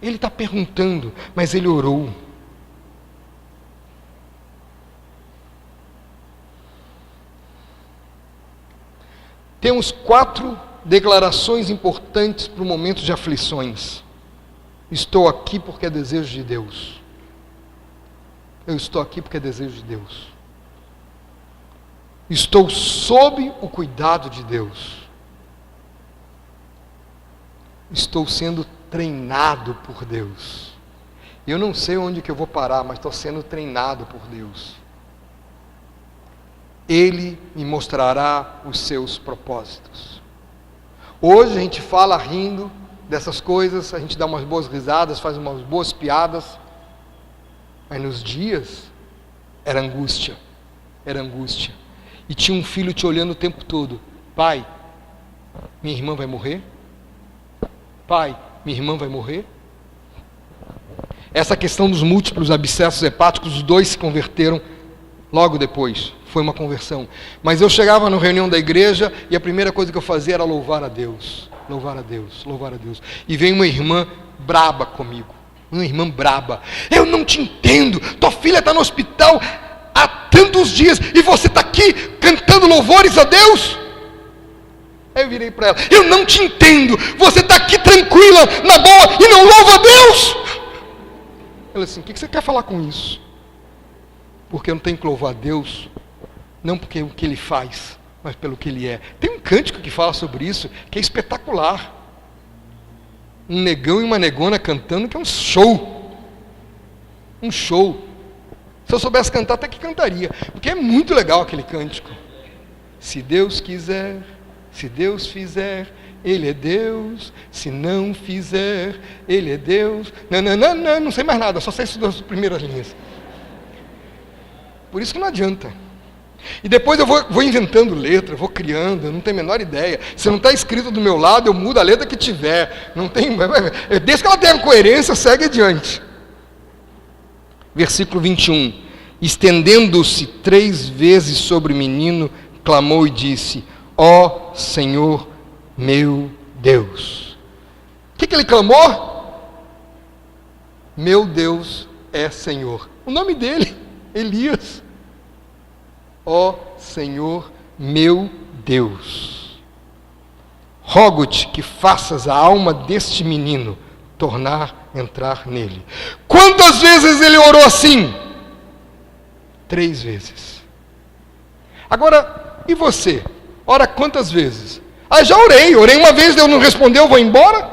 A: Ele está perguntando, mas ele orou. Temos 4 declarações importantes para o momento de aflições. Estou aqui porque é desejo de Deus. Eu estou aqui porque é desejo de Deus. Estou sob o cuidado de Deus. Estou sendo treinado por Deus. Eu não sei onde que eu vou parar, mas estou sendo treinado por Deus. Ele me mostrará os seus propósitos. Hoje a gente fala rindo dessas coisas, a gente dá umas boas risadas, faz umas boas piadas, mas nos dias era angústia. E tinha um filho te olhando o tempo todo. Pai, minha irmã vai morrer? Pai, minha irmã vai morrer? Essa questão dos múltiplos abscessos hepáticos, os 2 se converteram logo depois. Foi uma conversão. Mas eu chegava na reunião da igreja e a primeira coisa que eu fazia era louvar a Deus. Louvar a Deus, louvar a Deus. E veio uma irmã braba comigo. Uma irmã braba. Eu não te entendo. Tua filha está no hospital há tantos dias e você está aqui cantando louvores a Deus? Aí eu virei para ela. Eu não te entendo. Você está aqui tranquila, na boa e não louva a Deus? Ela assim, o que você quer falar com isso? Porque eu não tenho que louvar a Deus, não porque o que Ele faz, mas pelo que Ele é. Tem um cântico que fala sobre isso, que é espetacular. Um negão e uma negona cantando, que é um show. Um show. Se eu soubesse cantar, até que cantaria, porque é muito legal aquele cântico. Se Deus quiser, se Deus fizer, Ele é Deus. Se não fizer, Ele é Deus. Não sei mais nada, só sei essas 2 primeiras linhas. Por isso que não adianta. E depois eu vou inventando letra, vou criando, eu não tenho a menor ideia. Se não está escrito do meu lado, eu mudo a letra que tiver. Não tem, desde que ela tenha coerência, segue adiante. Versículo 21. Estendendo-se 3 vezes sobre o menino, clamou e disse: ó Senhor meu Deus. O que ele clamou? Meu Deus é Senhor. O nome dele, Elias. Ó Senhor meu Deus, rogo-te que faças a alma deste menino tornar a entrar nele. Quantas vezes ele orou assim? 3 vezes. Agora, e você? Ora quantas vezes? Já orei uma vez, Deus não respondeu, vou embora?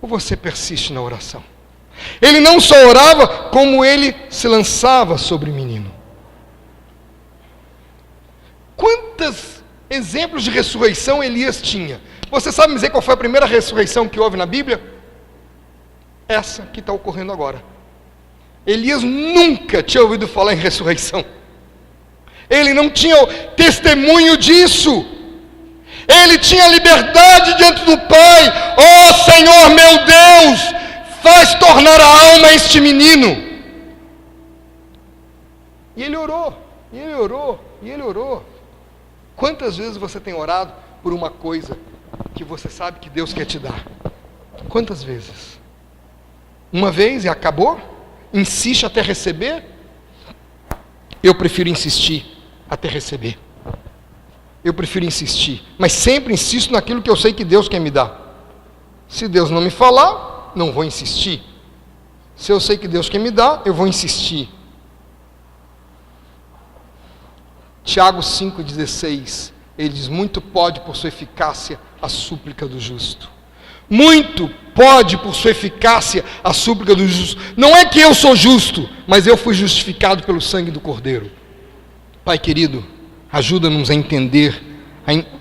A: Ou você persiste na oração? Ele não só orava, como ele se lançava sobre o menino. Quantos exemplos de ressurreição Elias tinha? Você sabe me dizer qual foi a primeira ressurreição que houve na Bíblia? Essa que está ocorrendo agora. Elias nunca tinha ouvido falar em ressurreição. Ele não tinha testemunho disso. Ele tinha liberdade diante do Pai. Ó Senhor meu Deus, faz tornar a alma a este menino. E ele orou, e ele orou, e ele orou. Quantas vezes você tem orado por uma coisa que você sabe que Deus quer te dar? Quantas vezes? Uma vez e acabou? Insiste até receber? Eu prefiro insistir até receber. Eu prefiro insistir, mas sempre insisto naquilo que eu sei que Deus quer me dar. Se Deus não me falar, não vou insistir. Se eu sei que Deus quer me dar, eu vou insistir. Tiago 5,16, ele diz: muito pode por sua eficácia a súplica do justo. Muito pode por sua eficácia a súplica do justo. Não é que eu sou justo, mas eu fui justificado pelo sangue do Cordeiro. Pai querido, ajuda-nos a entender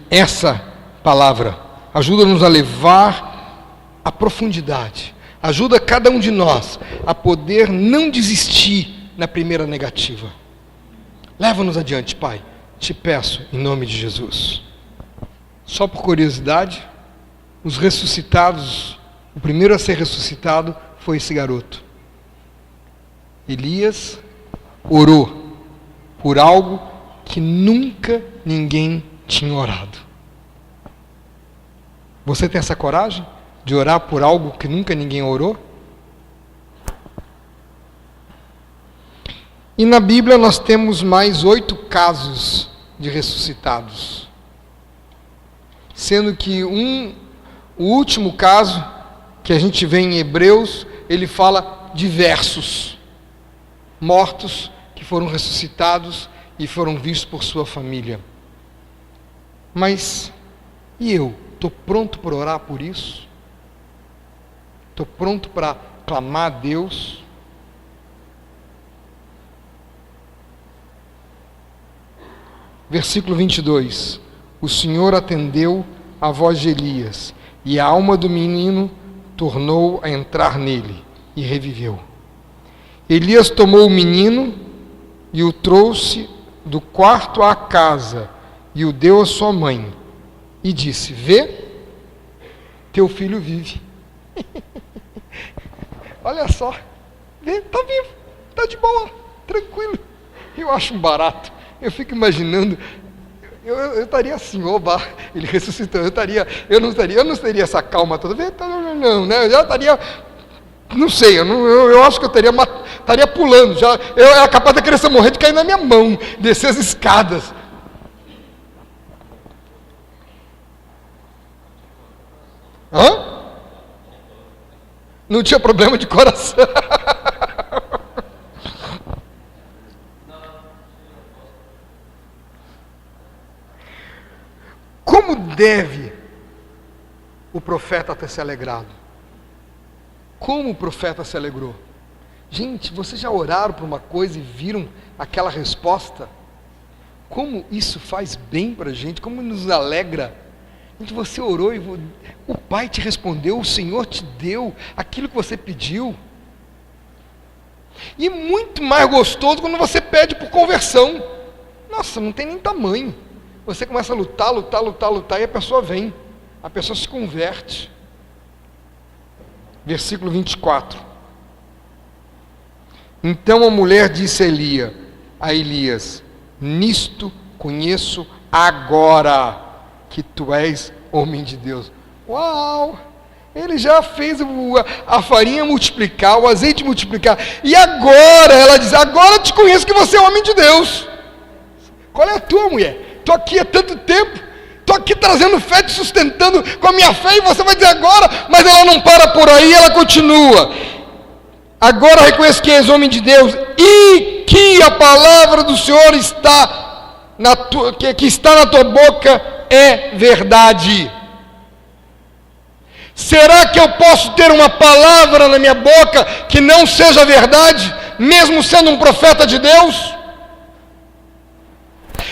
A: essa palavra. Ajuda-nos a levar à profundidade. Ajuda cada um de nós a poder não desistir na primeira negativa. Leva-nos adiante, Pai. Te peço, em nome de Jesus. Só por curiosidade, os ressuscitados, o primeiro a ser ressuscitado foi esse garoto. Elias orou por algo que nunca ninguém tinha orado. Você tem essa coragem de orar por algo que nunca ninguém orou? E na Bíblia nós temos mais 8 casos de ressuscitados. Sendo que o último caso, que a gente vê em Hebreus, ele fala de versos mortos que foram ressuscitados e foram vistos por sua família. Mas, e eu? Estou pronto para orar por isso? Estou pronto para clamar a Deus? Versículo 22. O Senhor atendeu a voz de Elias, e a alma do menino tornou a entrar nele, e reviveu. Elias tomou o menino e o trouxe do quarto à casa, e o deu à sua mãe, e disse: vê, teu filho vive. Olha só, vê, está vivo, está de boa, tranquilo. Eu acho um barato. Eu fico imaginando, eu estaria assim, oba, ele ressuscitou, eu não teria essa calma toda, não, né? Eu já estaria, não sei, eu acho que eu estaria pulando, eu era capaz da criança morrer de cair na minha mão, descer as escadas. Hã? Não tinha problema de coração. Como deve o profeta ter se alegrado? Como o profeta se alegrou? Gente, vocês já oraram por uma coisa e viram aquela resposta? Como isso faz bem para a gente, como nos alegra. Gente, você orou e o Pai te respondeu, o Senhor te deu aquilo que você pediu. E muito mais gostoso quando você pede por conversão. Nossa, não tem nem tamanho. Você começa a lutar, e a pessoa vem. A pessoa se converte. Versículo 24. Então a mulher disse a Elias: nisto conheço agora que tu és homem de Deus. Uau! Ele já fez a farinha multiplicar, o azeite multiplicar. E agora, ela diz, agora eu te conheço que você é homem de Deus. Qual é a tua, mulher? Estou aqui há tanto tempo. Estou aqui trazendo fé, te sustentando com a minha fé. E você vai dizer agora. Mas ela não para por aí, ela continua. Agora reconheço que és homem de Deus. E que a palavra do Senhor que está na tua boca é verdade. Será que eu posso ter uma palavra na minha boca que não seja verdade, mesmo sendo um profeta de Deus?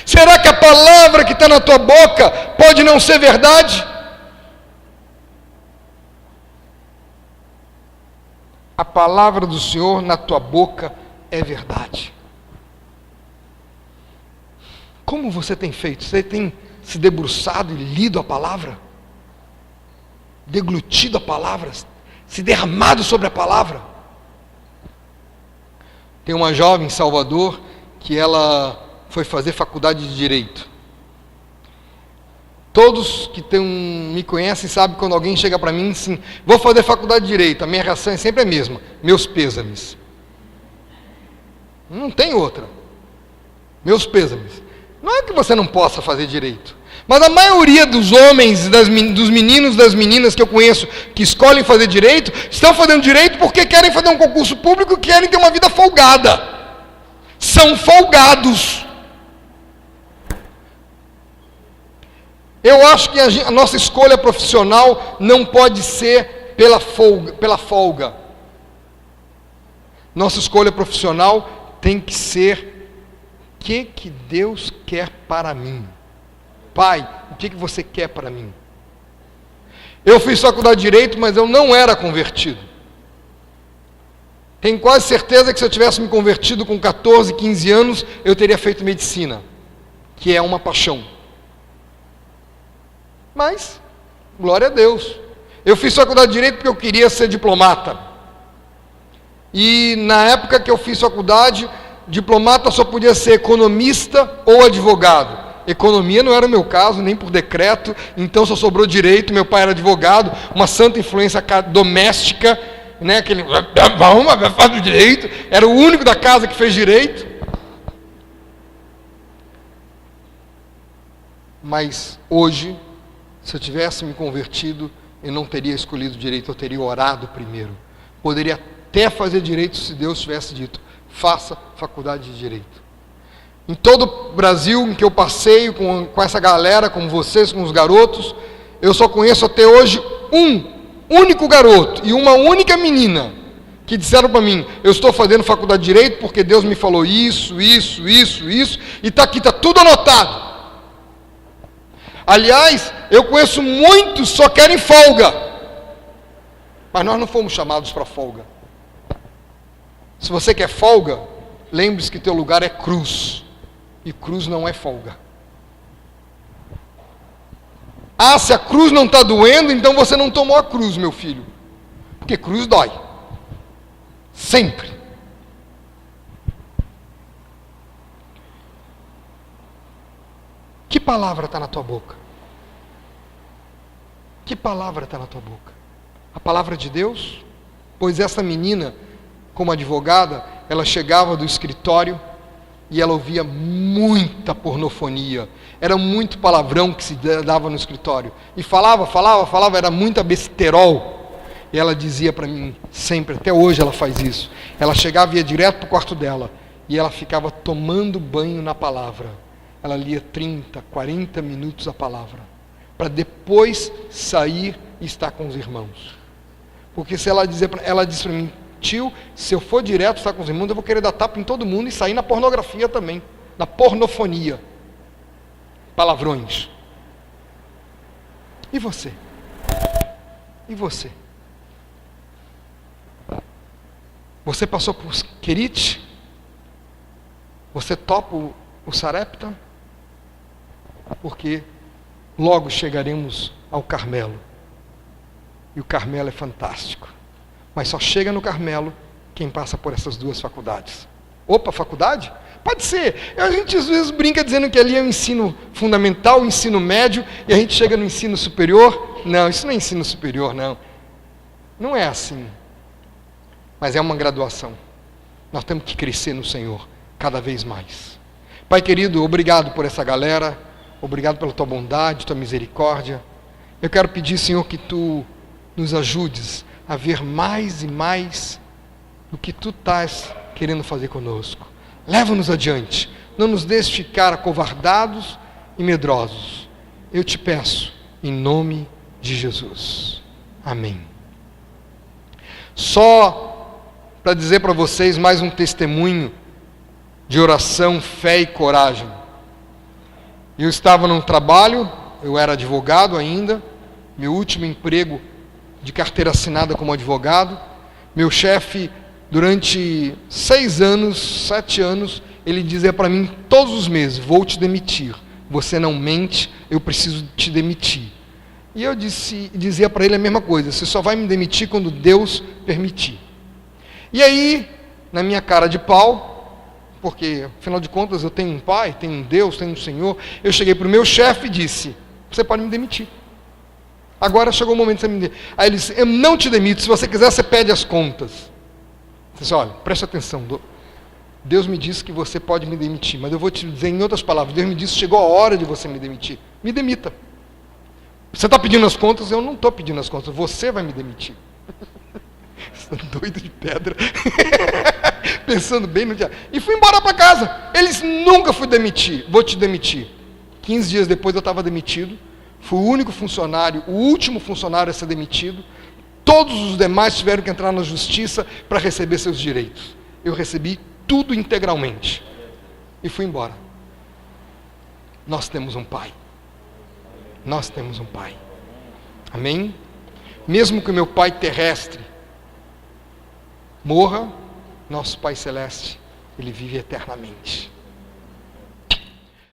A: Será que a palavra que está na tua boca pode não ser verdade? A palavra do Senhor na tua boca é verdade. Como você tem feito? Você tem se debruçado e lido a palavra? Deglutido a palavra, se derramado sobre a palavra. Tem uma jovem em Salvador que ela foi fazer faculdade de Direito. Todos que me conhecem sabem quando alguém chega para mim assim, vou fazer faculdade de Direito, a minha reação é sempre a mesma, meus pêsames. Não tem outra. Meus pêsames. Não é que você não possa fazer Direito, mas a maioria dos homens, dos meninos, das meninas que eu conheço, que escolhem fazer Direito, estão fazendo Direito porque querem fazer um concurso público e querem ter uma vida folgada. São folgados. Eu acho que a nossa escolha profissional não pode ser pela folga. Nossa escolha profissional tem que ser o que Deus quer para mim. Pai, o que você quer para mim? Eu fiz faculdade de Direito, mas eu não era convertido. Tenho quase certeza que se eu tivesse me convertido com 14, 15 anos, eu teria feito medicina, que é uma paixão. Mas, glória a Deus. Eu fiz faculdade de Direito porque eu queria ser diplomata. E na época que eu fiz faculdade, diplomata só podia ser economista ou advogado. Economia não era o meu caso, nem por decreto, então só sobrou Direito. Meu pai era advogado, uma santa influência doméstica, né? Aquele, vamos, faz o Direito. Era o único da casa que fez Direito. Mas hoje, se eu tivesse me convertido, eu não teria escolhido Direito, eu teria orado primeiro. Poderia até fazer Direito se Deus tivesse dito, faça faculdade de Direito. Em todo o Brasil em que eu passeio com essa galera, com vocês, com os garotos, eu só conheço até hoje um único garoto e uma única menina que disseram para mim, eu estou fazendo faculdade de Direito porque Deus me falou isso, e está aqui, está tudo anotado. Aliás, eu conheço muitos que só querem folga, mas nós não fomos chamados para folga. Se você quer folga, lembre-se que teu lugar é cruz. E cruz não é folga. Ah, se a cruz não está doendo, então você não tomou a cruz, meu filho. Porque cruz dói. Sempre. Que palavra está na tua boca? Que palavra está na tua boca? A palavra de Deus? Pois essa menina, como advogada, ela chegava do escritório e ela ouvia muita pornofonia, era muito palavrão que se dava no escritório, e falava, era muita besterol, e ela dizia para mim, sempre, até hoje ela faz isso, ela chegava e ia direto para o quarto dela, e ela ficava tomando banho na palavra, ela lia 30, 40 minutos a palavra, para depois sair e estar com os irmãos, porque se ela disse para mim, tio, se eu for direto estar com os irmãos, eu vou querer dar tapa em todo mundo e sair na pornografia também, na pornofonia, palavrões. E você? E você? Você passou por Querite? Você topa o Sarepta, porque logo chegaremos ao Carmelo. E o Carmelo é fantástico. Mas só chega no Carmelo quem passa por essas duas faculdades. Opa, faculdade? Pode ser. A gente às vezes brinca dizendo que ali é o ensino fundamental, o ensino médio, e a gente chega no ensino superior. Não, isso não é ensino superior, não. Não é assim. Mas é uma graduação. Nós temos que crescer no Senhor cada vez mais. Pai querido, obrigado por essa galera. Obrigado pela tua bondade, tua misericórdia. Eu quero pedir, Senhor, que tu nos ajudes a ver mais e mais o que tu estás querendo fazer conosco. Leva-nos adiante. Não nos deixe ficar acovardados e medrosos. Eu te peço, em nome de Jesus. Amém. Só para dizer para vocês mais um testemunho de oração, fé e coragem. Eu estava num trabalho, eu era advogado ainda, meu último emprego de carteira assinada como advogado. Meu chefe, durante 6 anos, 7 anos, ele dizia para mim todos os meses: vou te demitir, você não mente, eu preciso te demitir. E eu dizia para ele a mesma coisa: você só vai me demitir quando Deus permitir. E aí, na minha cara de pau, porque afinal de contas eu tenho um pai, tenho um Deus, tenho um Senhor, eu cheguei para o meu chefe e disse: você pode me demitir. Agora chegou o momento de você me demitir. Aí ele disse: eu não te demito, se você quiser você pede as contas. Eu disse: olha, preste atenção, Deus me disse que você pode me demitir, mas eu vou te dizer em outras palavras: Deus me disse que chegou a hora de você me demitir. Me demita. Você está pedindo as contas? Eu não estou pedindo as contas, você vai me demitir. Doido de pedra. Pensando bem no dia. E fui embora para casa. Eles nunca fui demitir. Vou te demitir. 15 dias depois eu estava demitido. Fui o único funcionário, o último funcionário a ser demitido. Todos os demais tiveram que entrar na justiça para receber seus direitos. Eu recebi tudo integralmente. E fui embora. Nós temos um Pai. Nós temos um Pai. Amém? Mesmo que o meu Pai terrestre morra, nosso Pai Celeste, Ele vive eternamente.